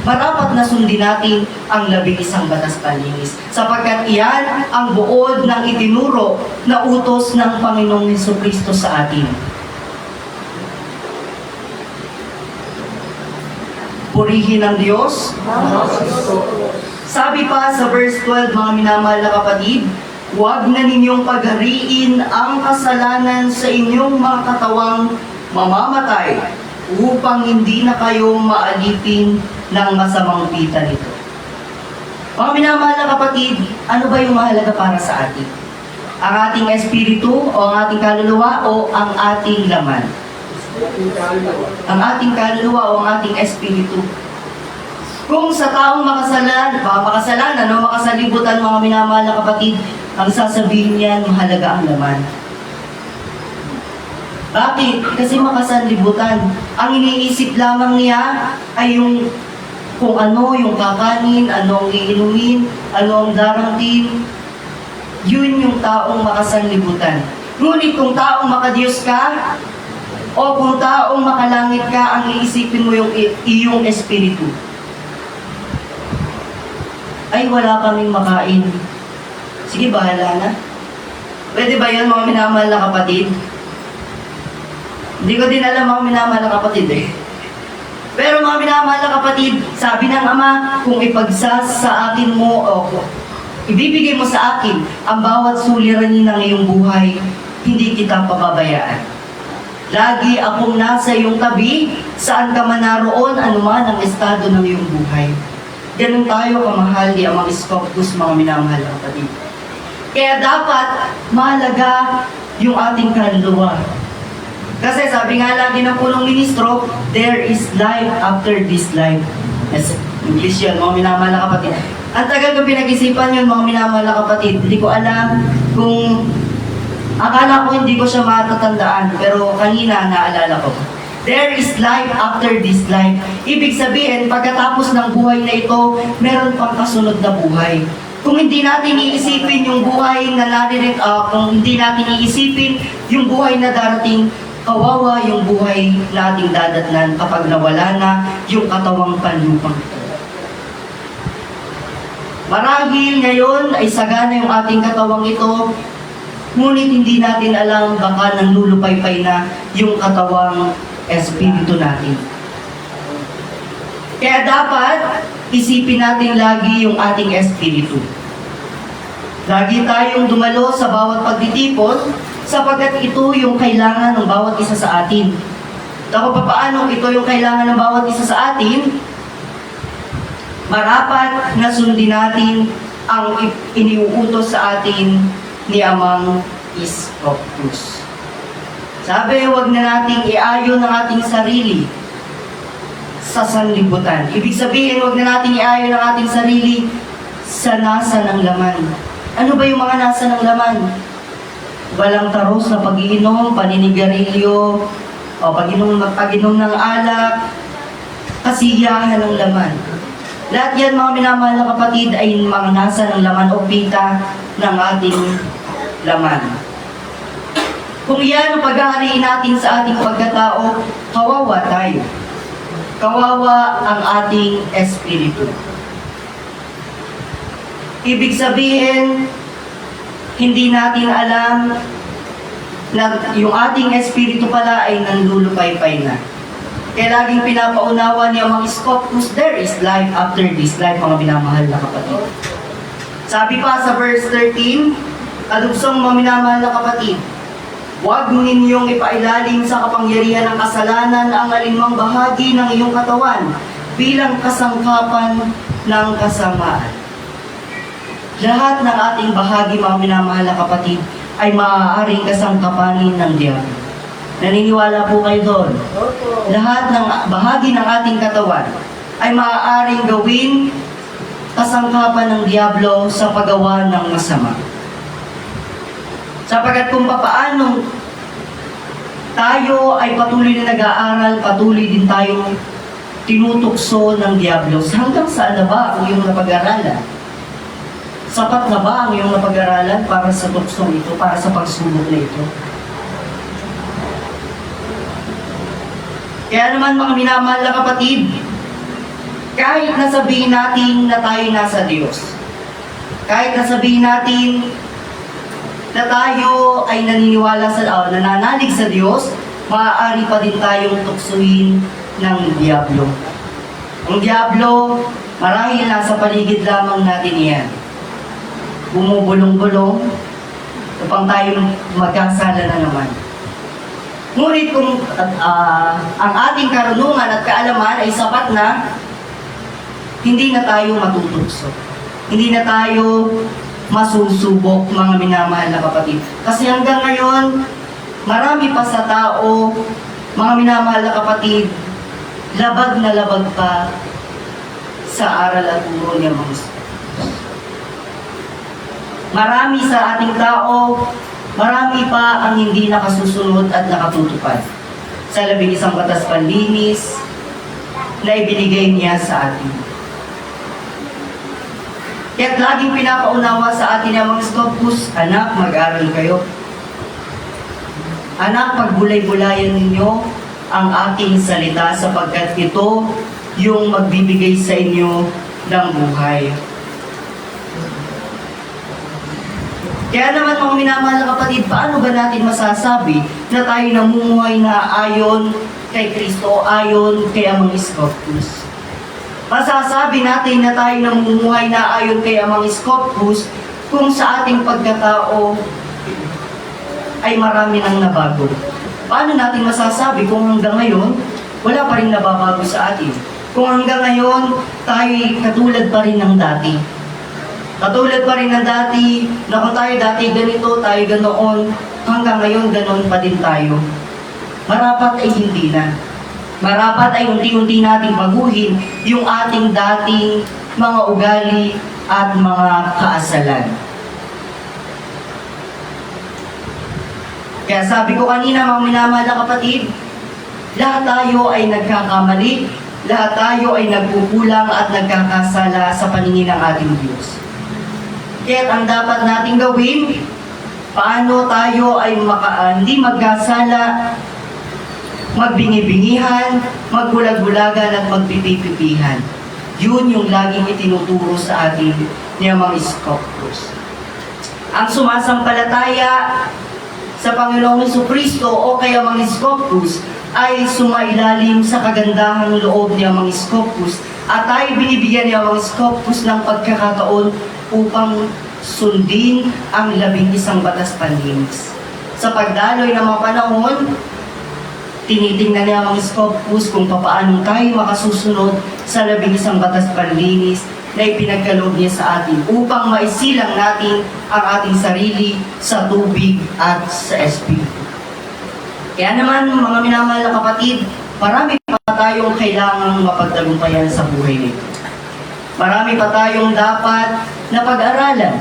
Speaker 4: marapat na sundin natin ang 11 batas panlinis, sapagkat iyan ang buod ng itinuro na utos ng Panginoong Hesukristo sa atin. Purihin ang Diyos. Sabi pa sa verse 12, mga minamahal na kapatid, huwag na ninyong paghariin ang kasalanan sa inyong mga katawang mamamatay upang hindi na kayo maalipin ng masamang pita nito. Mga minamahal na kapatid, ano ba yung mahalaga para sa atin? Ang ating espiritu o ang ating kaluluwa o ang ating laman? Ang ating kaluluwa o ang ating espiritu. Kung sa taong makasalanan o makasalibutan, mga minamahal na kapatid, ang sasabihin niyan, mahalaga ang laman. Bakit? Kasi makasanlibutan. Ang iniisip lamang niya ay yung kung ano yung kakanin, ano ang iinumin, ano ang darangtin. Yun yung taong makasanlibutan. Ngunit kung taong makadiyos ka, o kung taong makalangit ka, ang iisipin mo yung iyong espiritu. Ay, wala kaming makain. Sige, bahala na. Pwede ba yun, mga minamahal na kapatid? Hindi ko din alam, mga minamahal na kapatid eh. Pero mga minamahal na kapatid, sabi ng Ama, kung sa akin mo, o ibibigay mo sa akin ang bawat suliranin ng iyong buhay, hindi kita pababayaan. Lagi akong nasa iyong tabi, saan ka man naroon, anuman ang estado ng iyong buhay. Ganun tayo kamahal ni Amang Scopus, mga minamahal na kapatid. Kaya dapat mahalaga yung ating kaluluwa. Kasi sabi nga lagi ng punong ministro, there is life after this life. Yes, English yun, mga minamahal na kapatid. Ang tagal ko pinag-isipan yun, mga minamahal na kapatid. Hindi ko alam kung... Akala ko hindi ko siya matatandaan, pero kanina naalala ko. There is life after this life. Ibig sabihin, pagkatapos ng buhay na ito, meron pang kasunod na buhay. Kung hindi natin iisipin yung buhay na narinig, kung hindi natin iisipin yung buhay na darating, kawawa yung buhay na ating dadatnan kapag nawala na yung katawang panlupang ito. Marahil ngayon ay sagana yung ating katawang ito, ngunit hindi natin alam baka nanlulupaypay na yung katawang espiritu natin. Kaya dapat isipin natin lagi yung ating espiritu. Lagi tayong dumalo sa bawat pagtitipon sapagkat ito yung kailangan ng bawat isa sa atin. Ako paano ito yung kailangan ng bawat isa sa atin? Marapat na sundin natin ang iniuutos sa atin ni Amang Scopus. Sabi, huwag na nating iayon ang ating sarili sa sanlibutan. Ibig sabihin, huwag na nating iayon ang ating sarili sa nasa ng laman. Ano ba yung mga nasa ng laman? Walang taros na pag-iinom, paninigarilyo, o pag-inom ng alak, kasiyahan ng laman. Lahat yan, mga minamahal na kapatid, ay mga nasa ng laman o pita ng ating laman. Kung yan ang paghahariin natin sa ating pagkatao, kawawa tayo. Kawawa ang ating espiritu. Ibig sabihin, hindi natin alam na yung ating espiritu pala ay nanlulupaypay na. Kaya laging pinapaunawa ni Amang Scopus, there is life after this life, mga minamahal na kapatid. Sabi pa sa verse 13, kalugsong mga minamahal na kapatid, huwag ninyong ipailalim sa kapangyarihan ng kasalanan ang alinmang bahagi ng iyong katawan bilang kasangkapan ng kasamaan. Lahat ng ating bahagi, mga minamahal na kapatid, ay maaaring kasangkapanin ng Diablo. Naniniwala po kayo doon? Lahat ng bahagi ng ating katawan ay maaaring gawin kasangkapan ng Diablo sa paggawa ng masama. Sapagat kung papaano tayo ay patuloy na nag-aaral, patuloy din tayong tinutukso ng Diablo. Hanggang saan na ba ang iyong napag-aralan? Sapat na ba ang iyong napag-aralan para sa tuksong ito, para sa pagsubok na ito? Kaya naman, mga minamahal na kapatid, Kahit na sabihin natin na tayo nasa Diyos, kahit na sabihin natin na tayo ay naniniwala nananalig sa Diyos, maaari pa din tayong tuksuin ng Diablo. Ang Diablo, marahil nasa paligid lamang natin yan. Bumubulong-bulong upang tayo magkasala na naman. Ngunit kung ang ating karunungan at kaalaman ay sapat na, hindi na tayo matutukso. Hindi na tayo masusubok, mga minamahal na kapatid. Kasi hanggang ngayon, marami pa sa tao, mga minamahal na kapatid, labag na labag pa sa aral at turo niya mga Diyos. Marami sa ating tao, marami pa ang hindi nakasusunod at nakatutupad sa 11 batas panlinis na ibinigay niya sa atin. Kaya't laging pinapaunawa sa atin ang mga Scopus, anak, mag-aral kayo. Anak, pagbulay-bulayan ninyo ang aking salita sapagkat ito yung magbibigay sa inyo ng buhay. Kaya naman mga minamahal na kapatid, paano ba natin masasabi na tayo namumuhay na ayon kay Kristo, ayon kay Amang Scopus? Masasabi natin na tayo namumuhay na ayon kay Amang Scopus kung sa ating pagkatao ay marami nang nabago. Paano natin masasabi kung hanggang ngayon wala pa rin nababago sa atin? Kung hanggang ngayon tayo katulad pa rin ng dati. Katulad pa rin ng dati, na kung tayo dati ganito, tayo ganoon, hanggang ngayon ganoon pa din tayo. Marapat ay hindi na. Marapat ay unti-unti nating baguhin yung ating dating mga ugali at mga kaasalan. Kaya sabi ko kanina mga minamahal na kapatid, lahat tayo ay nagkakamali, lahat tayo ay nagkukulang at nagkakasala sa paningin ng ating Diyos. Kaya ang dapat nating gawin, paano tayo ay hindi magkasala, magbingi-bingihan, magbulag-bulagan at magpipipipihan. Yun yung laging itinuturo sa atin ni Amang Scopus. Ang sumasampalataya sa Panginoong Jesucristo o kay Amang Scopus ay sumailalim sa kagandahang loob ni Amang Scopus at tayo binibigyan ni Amang Scopus ng pagkakataon upang sundin ang 11 batas panlinis. Sa pagdaloy ng mga panahon, tinitingnan niya ang Scopus kung paano tayo makasusunod sa 11 batas panlinis na ipinagkaloob niya sa atin upang maisilang natin ang ating sarili sa tubig at sa Espiritu. Kaya naman mga minamahal na kapatid, marami pa tayong kailangang mapagtagumpayan sa buhay nito. Marami pa tayong dapat na pag-aralan.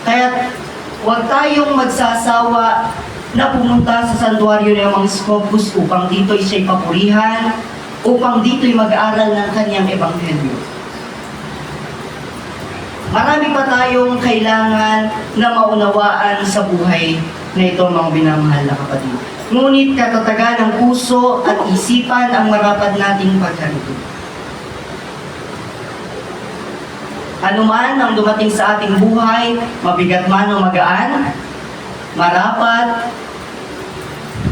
Speaker 4: Kaya huwag tayong magsasawa na pumunta sa santuaryo ng Amang Scopus upang dito'y siya'y papurihan, upang dito'y mag-aaral ng kanyang ebanghelyo. Marami pa tayong kailangan na maunawaan sa buhay na ito mga binamahal na kapatid. Ngunit katatagan ng puso at isipan ang marapat nating pagharito. Ano man ang dumating sa ating buhay, mabigat man o magaan, marapat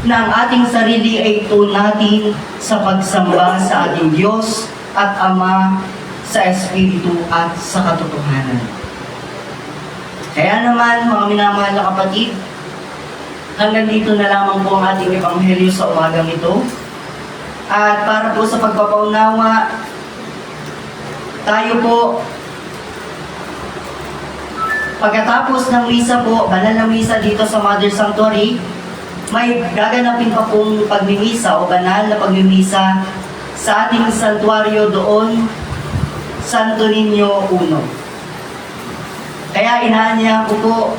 Speaker 4: na ang ating sarili ay tunatin sa pagsamba sa ating Diyos at Ama sa Espiritu at sa katotohanan. Kaya naman, mga minamahal na kapatid, hanggang dito na lamang po ang ating ebanghelyo sa umagang ito. At para po sa pagpapaunawa, tayo po, pagkatapos ng misa po, banal na misa dito sa Mother Sanctuary, may gaganapin pa pong pagmimisa o banal na pagmimisa sa ating santuaryo doon, Santo Niño 1. Kaya inaanyahan po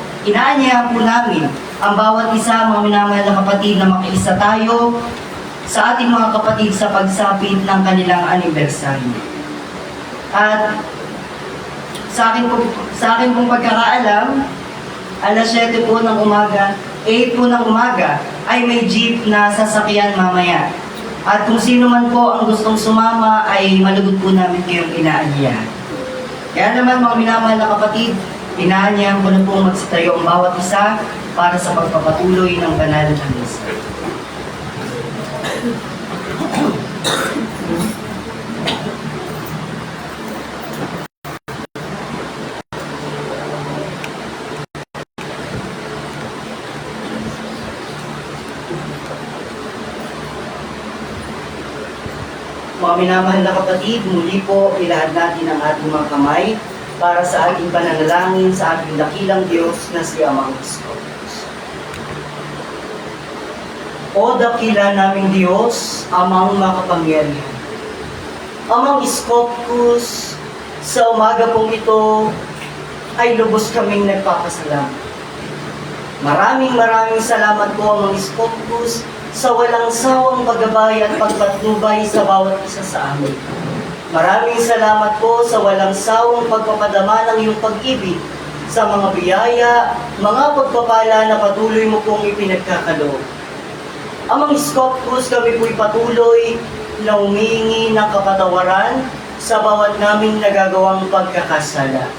Speaker 4: namin ang bawat isa, mga minamahal na kapatid, na makiisa tayo sa ating mga kapatid sa pagsapit ng kanilang anibersaryo. At sa akin pong pagkakaalam, alas 7 po ng umaga, 8 po ng umaga, ay may jeep na sasakyan mamaya. At kung sino man po ang gustong sumama ay malugod po namin kayong inaanyayahan. Kaya naman mga minamahal na kapatid, inaanyayahan ko na pong magsitayo ang bawat isa para sa pagpapatuloy ng banal na misa. Mga minamahal na kapatid, muli po ilahad natin ang ating mga kamay para sa ating pananalangin sa ating dakilang Diyos na si Amang Isko. O dakila naming Diyos, Amang makapangyarihan. Amang Iskopus, sa umaga pong ito ay lubos kaming nagpapasalamat. Maraming salamat po Amang Iskopus sa walang sawang paggabay at pagpatnubay sa bawat isa sa amin. Maraming salamat po sa walang sawang pagpapadama ng iyong pag-ibig sa mga biyaya, mga pagpapala na patuloy mo pong ipinagkakaloob. Amang Iskopus, kami po'y patuloy na humingi ng kapatawaran sa bawat naming nagagawang pagkakasala.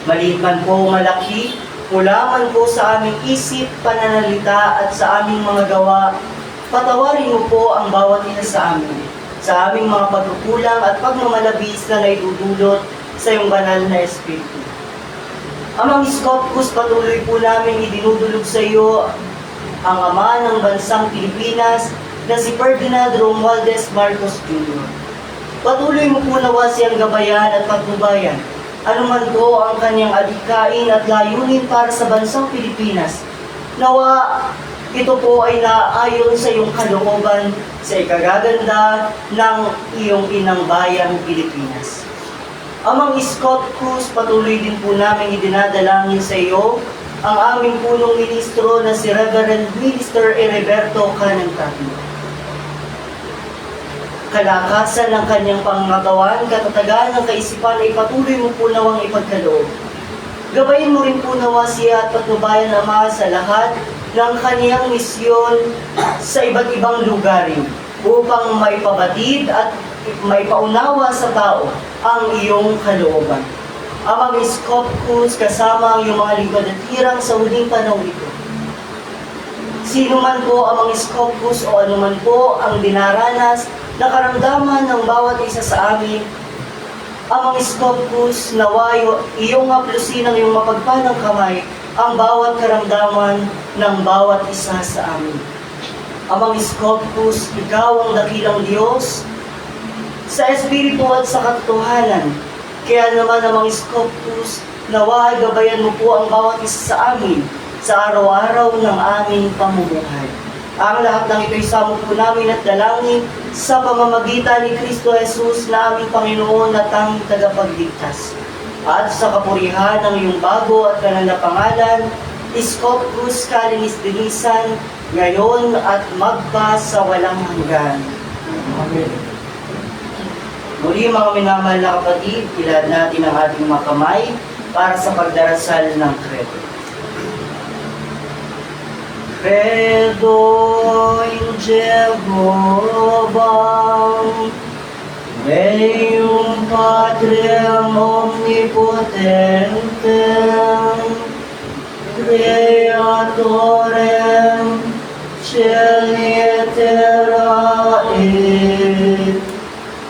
Speaker 4: Maliit man po malaki, mula man po sa aming isip, pananalita at sa aming mga gawa, patawarin mo po ang bawat isa sa amin, sa aming mga pagkukulang at pagmamalabis na naidudulot sa iyong banal na Espiritu. Amang Iskopus, patuloy po namin idinudulog sa iyo ang ama ng bansang Pilipinas na si Ferdinand Romualdez Marcos Jr. Patuloy mo po nawa siyang gabayan at patnubayan, anuman po ang kanyang adhikain at layunin para sa bansang Pilipinas. Nawa ito po ay naayon sa iyong kalooban sa ikagaganda ng iyong inang bayang Pilipinas. Amang Iskopus, patuloy din po namin idinadalangin sa iyo ang aming punong ministro na si Reverend Minister Heriberto Canangtati. Kalakasan ng kanyang pangangatawan, katatagan ng kaisipan ay patuloy mo po nawang ipagkaloob. Gabayin mo rin po nawa siya at patnubayan Ama sa lahat ng kaniyang misyon sa iba't ibang lugarin upang maipabatid at maipaunawa sa tao ang iyong kalooban. Amang Iskopus, kasama ang iyong mga lingkod at hirang sa huling panahon ito. Sino man po Amang Iskopus o anuman po ang dinaranas na karamdaman ng bawat isa sa amin, Amang Iskopus, nawayo iyong haplusin ng iyong mapagpalang kamay ang bawat karamdaman ng bawat isa sa amin. Amang Iskopus, ikaw ang dakilang Diyos sa Espiritu at sa katotohanan. Kaya naman Amang Iskopus, naway gabayan mo po ang bawat isa sa amin sa araw-araw ng aming pamumuhay. Ang lahat ng ito'y samo po namin at dalangin sa pamamagitan ni Kristo Jesus na aming Panginoon at tanging tagapagligtas. At sa kapurihan ng iyong bago at banal na pangalan, Iskopus Kalinis Dinisan, ngayon at magpa sa walang hanggan. Amen. Muli mga minamahal na kapatid, ilad natin ang ating mga kamay para sa pagdarasal ng Credo. Credo in Jehovah, Deum Patrem Omnipotentem, Creatorem Caeli et terra et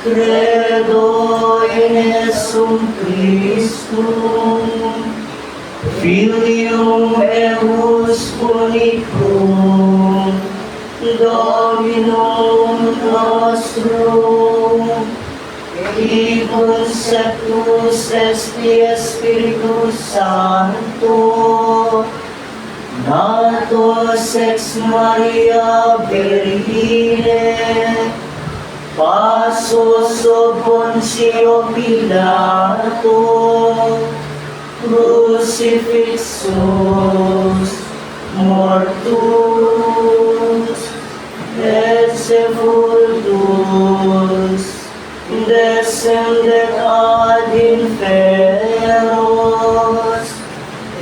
Speaker 4: Credo in Jesum Christum, Filium eius unicum, Dominum nostrum, qui conceptus esti Spiritus Sancto, natos ex Maria Virgine, passus sub Pontio Pilato, crucifixus, mortus, et sepultus, descendet ad inferos,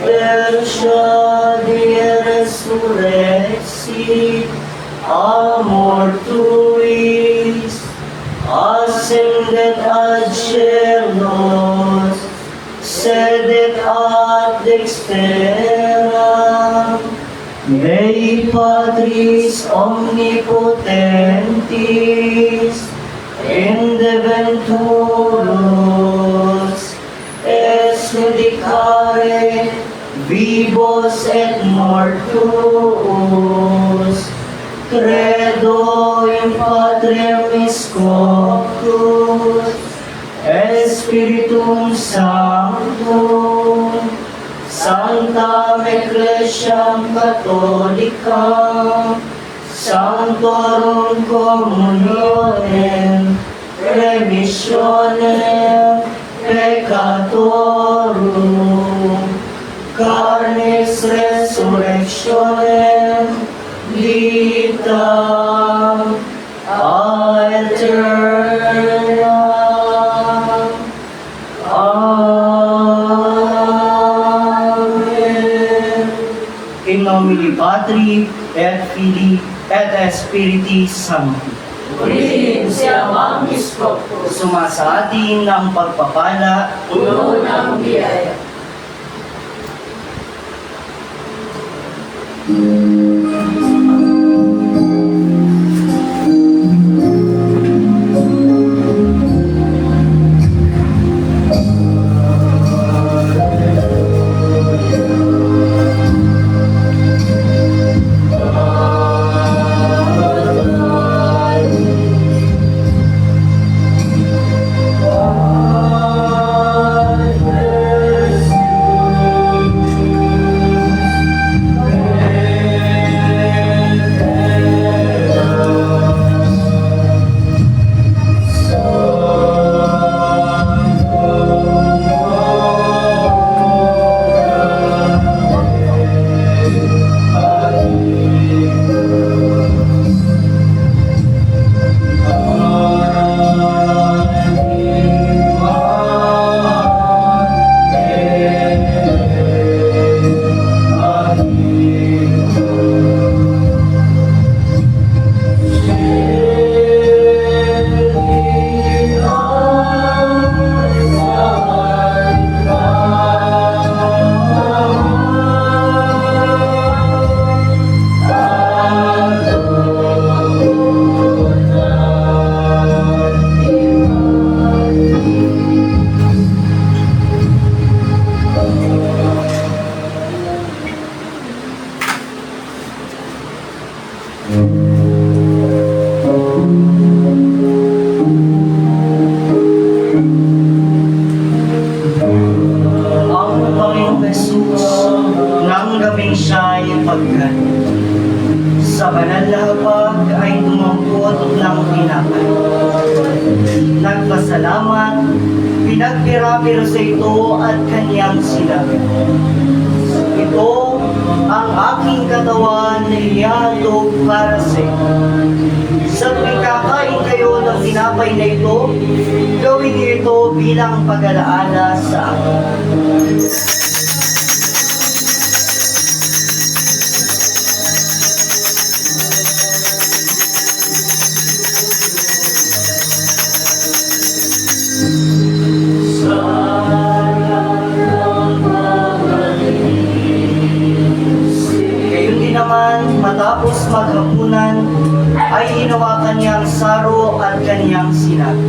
Speaker 4: tertia die resurrexit, a mortui Nostrera, Dei Patris Omnipotentis, Indeventurus, es judicare vivos et mortuos, credo in Patrem Scopus, Spiritum Sanctum, Sanctam Ecclesiam Catholicam, Sanctorum Communionem, Remissionem Peccatorum, Carnis Resurrectionem, Vitam Aeternam. Amen. In nomine Patri et Filii et Spiritus Sancti.
Speaker 1: Purihin siya mang iskopo,
Speaker 4: Sumasa atin ng pagpapala,
Speaker 1: puno ng biyaya.
Speaker 4: ang Panginoong Jesus nang gabing siya'y pagkain. Sa banal na hapag ay tumangkot ng tinapay. Nagpasalamat, pinagpira-pira sa ito at kanyang sinabi, ito ang aking katawan na ihahandog para sa inyo. Sa tuwing kakain kayo ng tinapay na ito, gawin niyo ito bilang pag-alaala sa akin. Gayon din naman, matapos maghapunan, ay hinawakan niya ang saro at kanyang sinabi,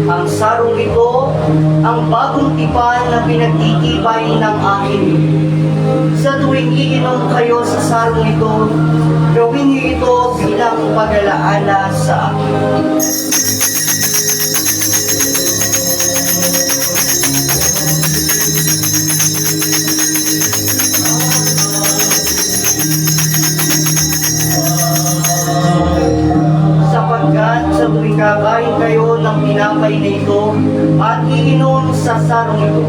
Speaker 4: ang sarong ito, ang bagong tipan na pinagtitibay ng aking dugo. Sa tuwing iinom kayo sa sarong ito, gawin niyo ito bilang pag-alaala sa akin. Sapagkat sa tuwing kakain kayo ng tinapay na ito at iinom sa sarong ito,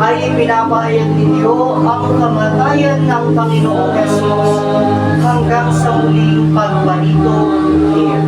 Speaker 4: ay pinapahayag ninyo ang kamatayan ng Panginoong Jesus hanggang sa muling pagparito niya.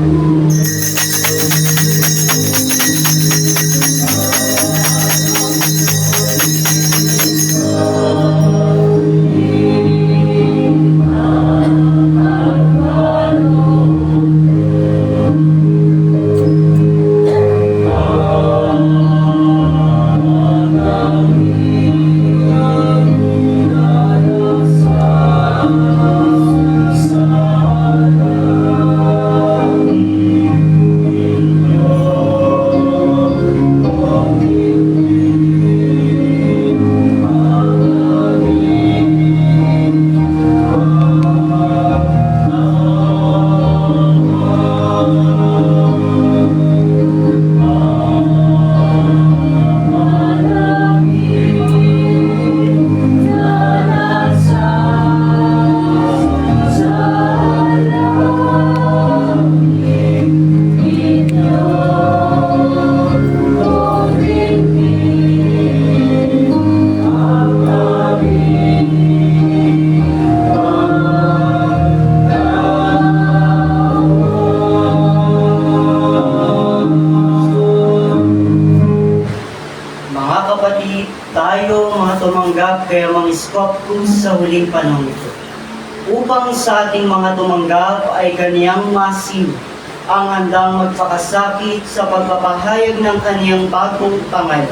Speaker 4: tumanggap kay Amang Scopus sa huling panahon ito. Upang sa ating mga tumanggap ay kaniyang masin ang handang magpakasakit sa pagpapahayag ng kaniyang bagong pangalan.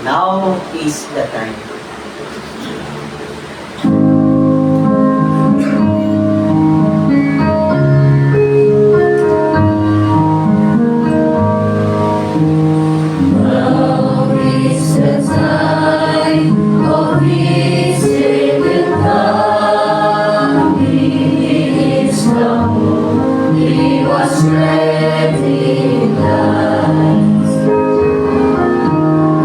Speaker 4: Now is the time.
Speaker 2: Now is the time of His second coming. He is come. He was ready last.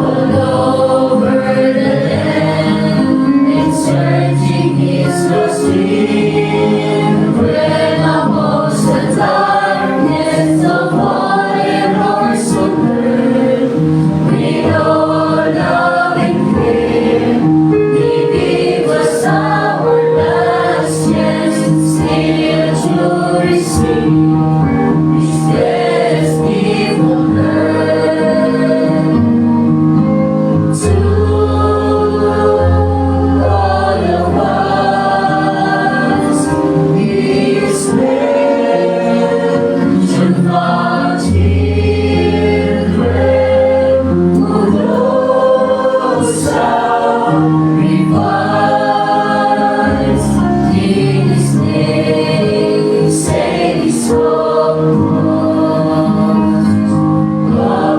Speaker 2: All over the land, in searching His lost sheep, when amongst the darkness of all errors on earth, with all love and care, He gave us our last chance, still to receive His destiny from earth. To all of us, He is redemption from children who knows sacrifice. In His name, say His love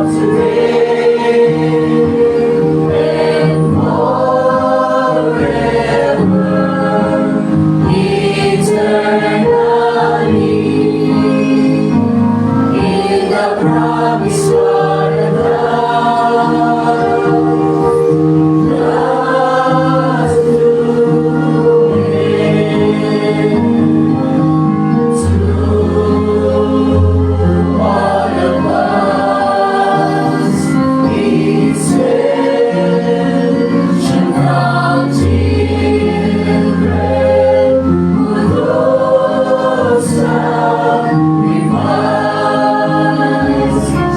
Speaker 2: today and forever, eternally, in the promised land of last to all of us, His redemption from children who knows sacrifice.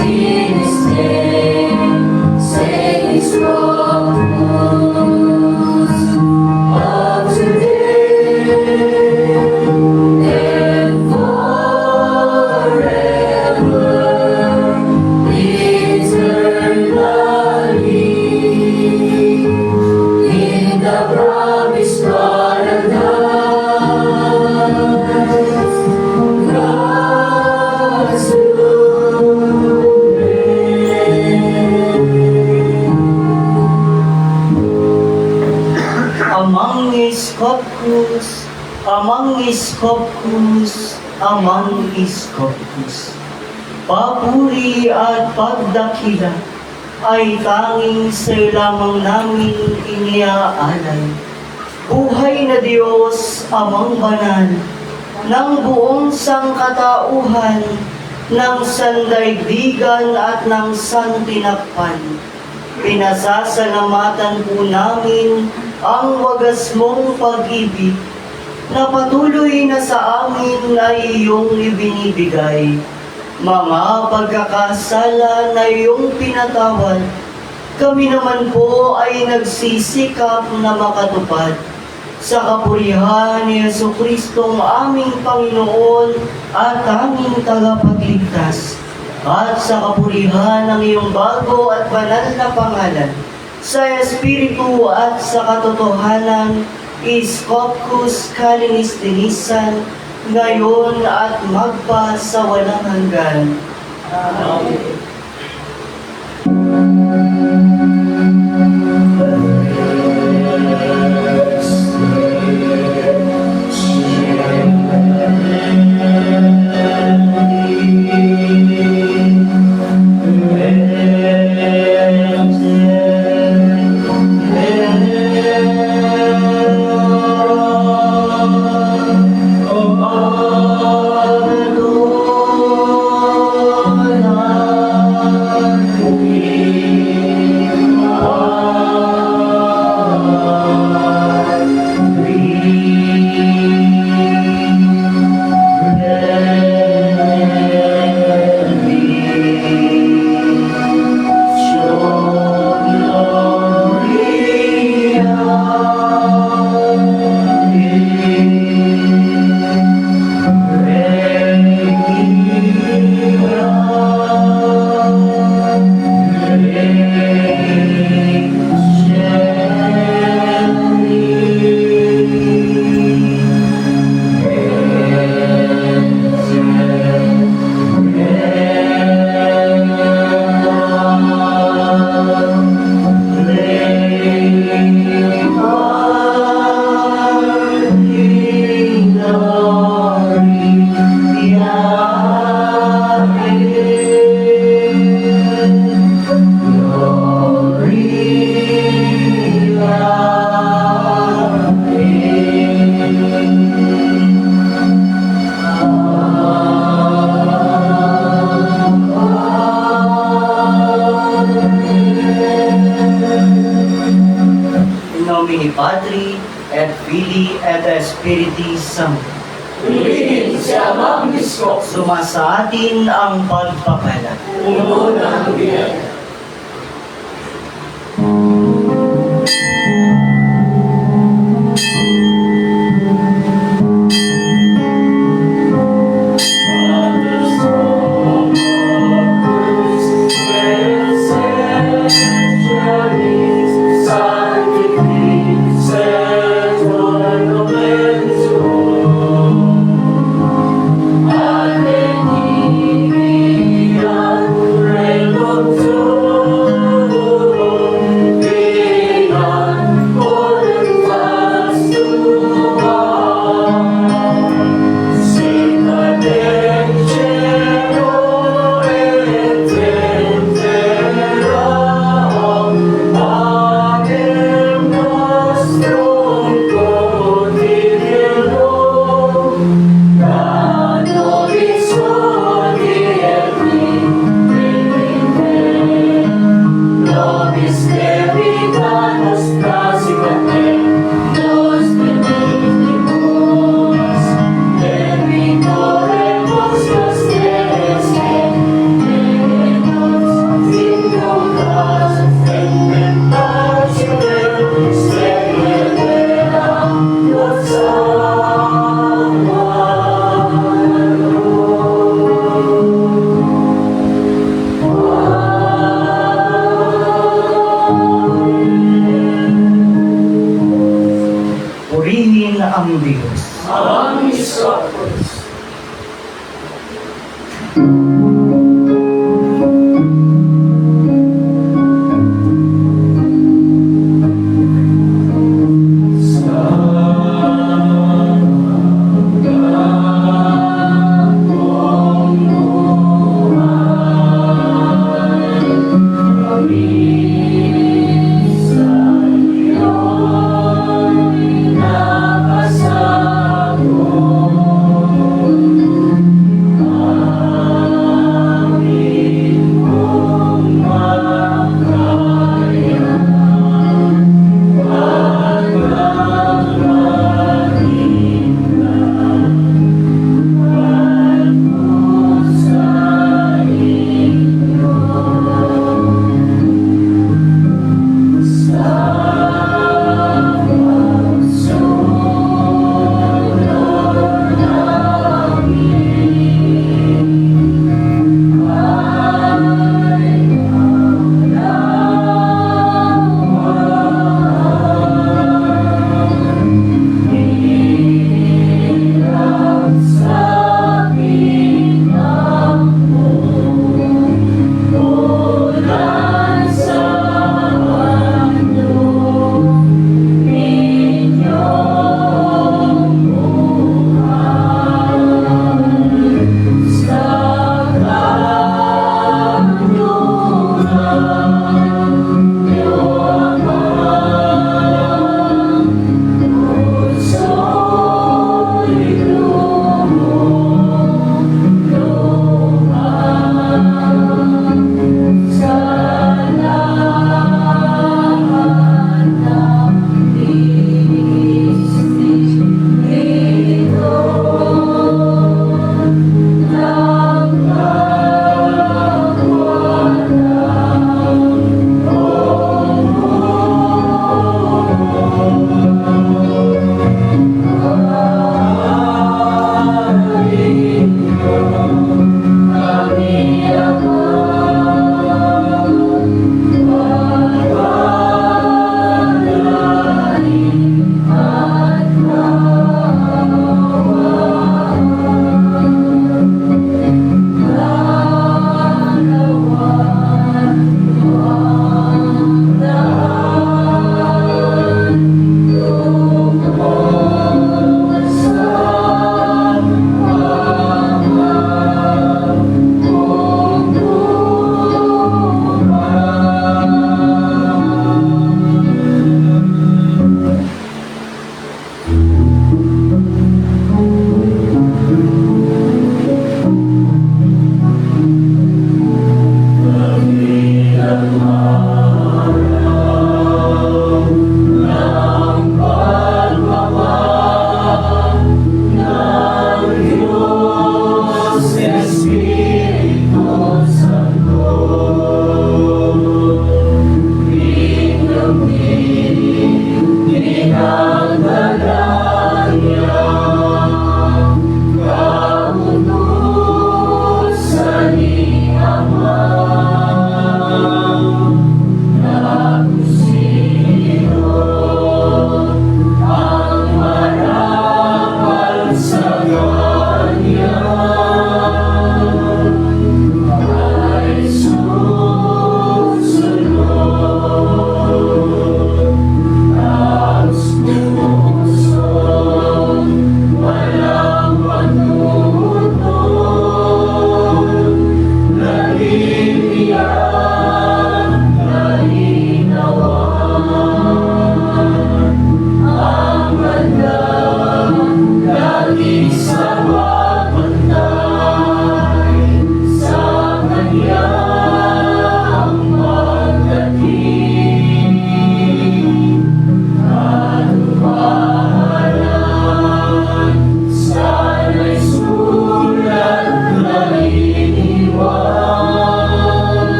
Speaker 2: In His name, say His promise of today and forever, eternally, in the promised land of God's
Speaker 4: Amang Scopus, Amang Scopus, Amang Scopus. Papuri at pagdakila ay tanging sa'yo lamang namin iniaalay. Buhay na Diyos, Amang Banal, ng buong sangkatauhan, ng sandaigdigan at ng santinakpan. Pinasasalamatan po namin ang wagas mong pag-ibig na patuloy na sa amin ay iyong ibinibigay. Mga pagkakasala na iyong pinatawad, kami naman po ay nagsisikap na makatupad sa kapurihan ni Jesucristong aming Panginoon at aming tagapagligtas, at sa kapurihan ng iyong bago at banal na pangalan, sa Espiritu at sa katotohanan, Scopus Calinis Dinisan, ngayon at magpa sa walang hanggan. Amen. Nomine Patri et Filii et Spiritus Sancti.
Speaker 1: Purihin si Amang Isko.
Speaker 4: Sumasa atin ang pagpapala.
Speaker 1: Puno ng biyaya.
Speaker 4: Purihin ang Diyos.
Speaker 1: Amang Isko.
Speaker 2: Napasamo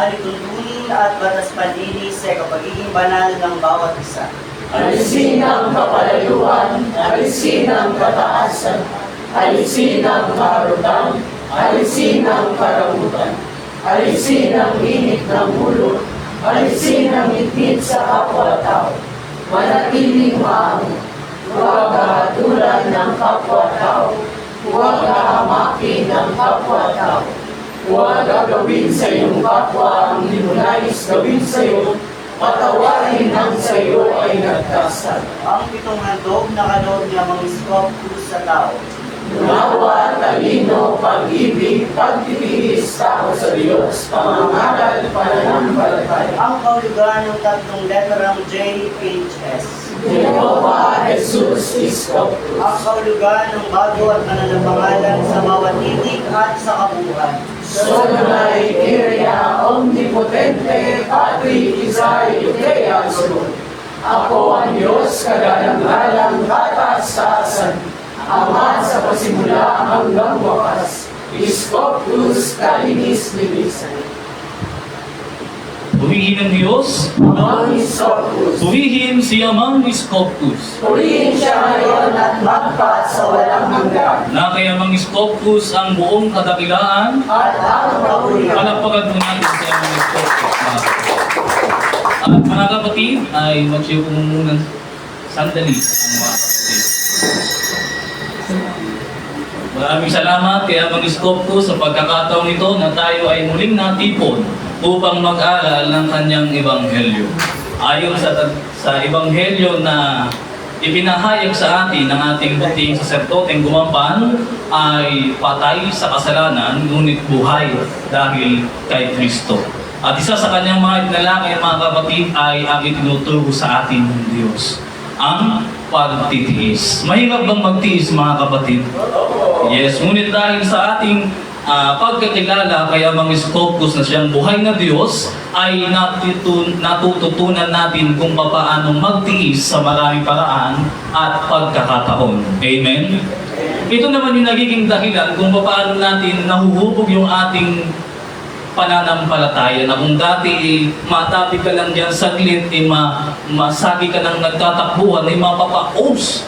Speaker 4: alituntunin at batas panlinis sa kapagiging banal ng bawat isa.
Speaker 1: Alisin ang kapalayuan, alisin ang kataasan, alisin ang kaharutan, alisin ang karamutan, alisin ang init ng ulo, alisin ang itid sa kapwa-tao. Manatiling maamo, huwag kahatulan ng kapwa-tao, huwag kahamakin ng kapwa-tao, huwag gagawin sa iyong kapwa ang di mo nais gawin sa iyo, patawarin ang sa iyo ay nagkasal.
Speaker 4: Ang pitong handog na kaloob niya mga Scopus sa tao.
Speaker 1: Unawa, talino, pag-ibig, pagtitiis, tao sa Diyos, pamangaral, pananampalataya.
Speaker 4: Ang kahulugan ng tatlong letrang JHS.
Speaker 1: Jehovah Jesus is Scopus.
Speaker 4: Ang kahulugan ng bago at mananapangalan sa bawat titik at sa kabuuan.
Speaker 1: Sonai, Kyria, Omnipotente, Patri, Isai, Judea, Sulod. Ako ang Diyos, kagalang-galang, kataas-taasan, Ama sa pasimula hanggang wakas, Scopus, kalinis-linisan.
Speaker 5: Purihin ang Diyos,
Speaker 1: Amang Scopus,
Speaker 5: purihin si Amang Scopus,
Speaker 1: purihin siya ngayon at magpa sa walang hanggan.
Speaker 5: na kay Amang Scopus ang buong kadakilaan.
Speaker 1: At ang kapurihan.
Speaker 5: Palakpakan po natin si Amang Scopus. At mga kapatid, ay mag-share po muna sandali ang mga kapatid. Maraming salamat kay Amang Scopus sa pagkakataon nito na tayo ay muling natipon upang mag-aral ng kanyang ebanghelyo. Ayon sa ebanghelyo na ipinahayag sa atin ng ating buting saserdoteng gumapan ay patay sa kasalanan ngunit buhay dahil kay Kristo. At isa sa kanyang mga itinalangin mga kapatid ay ang itinuturo sa atin ng Diyos, ang pagtitiis. Mahirap bang magtiis mga kapatid? Yes, ngunit dahil sa ating pagkakilala kay Amang Scopus na siyang buhay na Diyos, ay natututunan natin kung paano magtiis sa maraming paraan at pagkakataon. Amen? Ito naman yung nagiging dahilan kung paano natin nahuhubog yung ating pananampalataya na kung dati matabi ka lang dyan saglit, masagi ka ng nagtatakbuhan, mapapaos,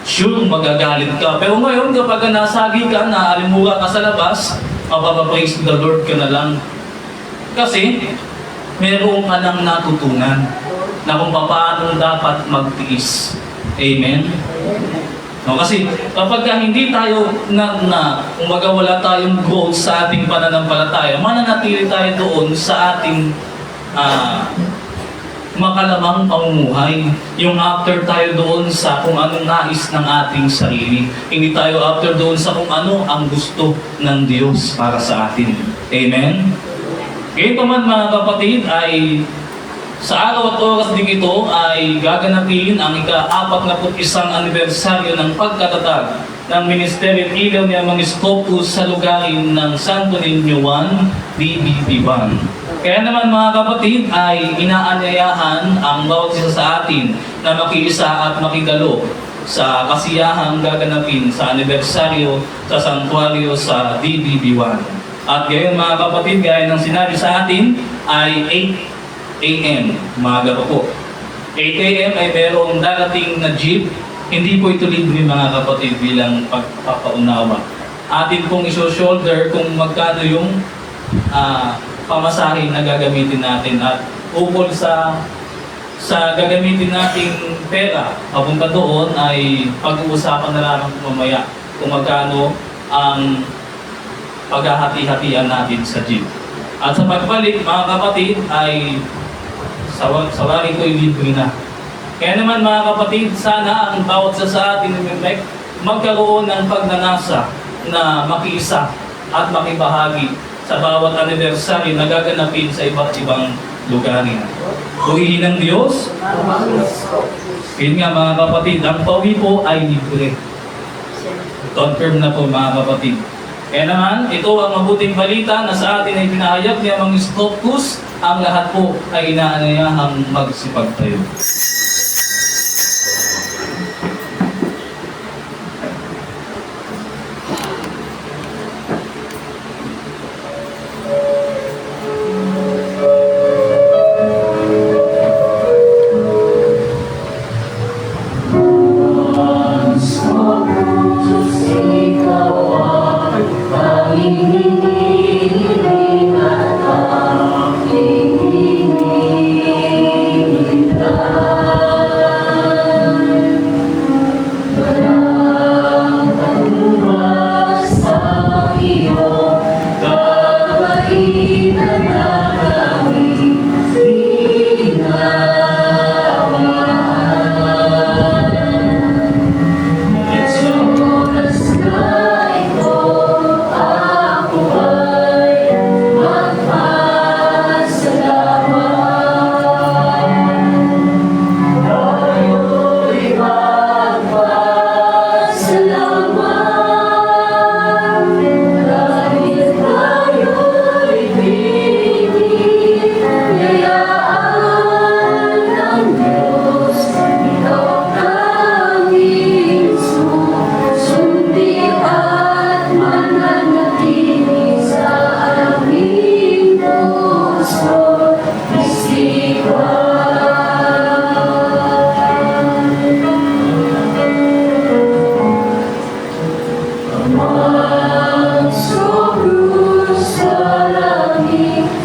Speaker 5: sure magagalit ka. Pero ngayon kapag nasagi ka, naalimura ka sa labas, mapapapraise the Lord ka na lang. Kasi meron ka nang natutunan na kung paano dapat magtiis. Amen? No, kasi kapag hindi tayo kumbaga wala tayong growth sa ating pananampalataya, mananatili tayo doon sa ating makalamang pamumuhay. Yung after tayo doon sa kung anong nais ng ating sarili. Hindi tayo after doon sa kung ano ang gusto ng Diyos para sa atin. Amen? Ngayon naman mga kapatid ay sa araw at oras din ito ay gaganapin ang ika-41 anibersaryo ng pagkatatag ng Ministeryo Ilaw ni Amang Scopus sa lugarin ng Santo Niño Juan, DBB1. Kaya naman mga kapatid ay inaanyayahan ang bawat isa sa atin na makiisa at makigalo sa kasiyahang gaganapin sa anibersaryo sa santuario sa DBB1. At gayon mga kapatid, gaya ng sinabi sa atin ay 8 a.m. Maaga pa po. 8 a.m. ay merong darating na jeep. Hindi po ito libre mga kapatid bilang pagpapaunawa. Atin pong iso-shoulder kung magkano yung pamasahin na gagamitin natin at ukol sa gagamitin nating pera papunta doon ay pag-uusapan na lang mamaya kung magkano ang paghahati-hatian natin sa jeep. At sa pagbalik mga kapatid ay sawari ko libre na. Kaya naman mga kapatid, sana ang bawat sa atin magkaroon ng pagnanasa na makiisa at makibahagi sa bawat anibersaryo na gaganapin sa iba't ibang lugarin. Purihin ng Diyos. Yun nga mga kapatid, ang pauwi po ay libre. Confirm na po mga kapatid. Kaya naman, ito ang mabuting balita na sa atin ay pinahayag ni Amang Scopus, ang lahat po ay inaanayahang magsipagtayo.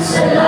Speaker 2: Salamat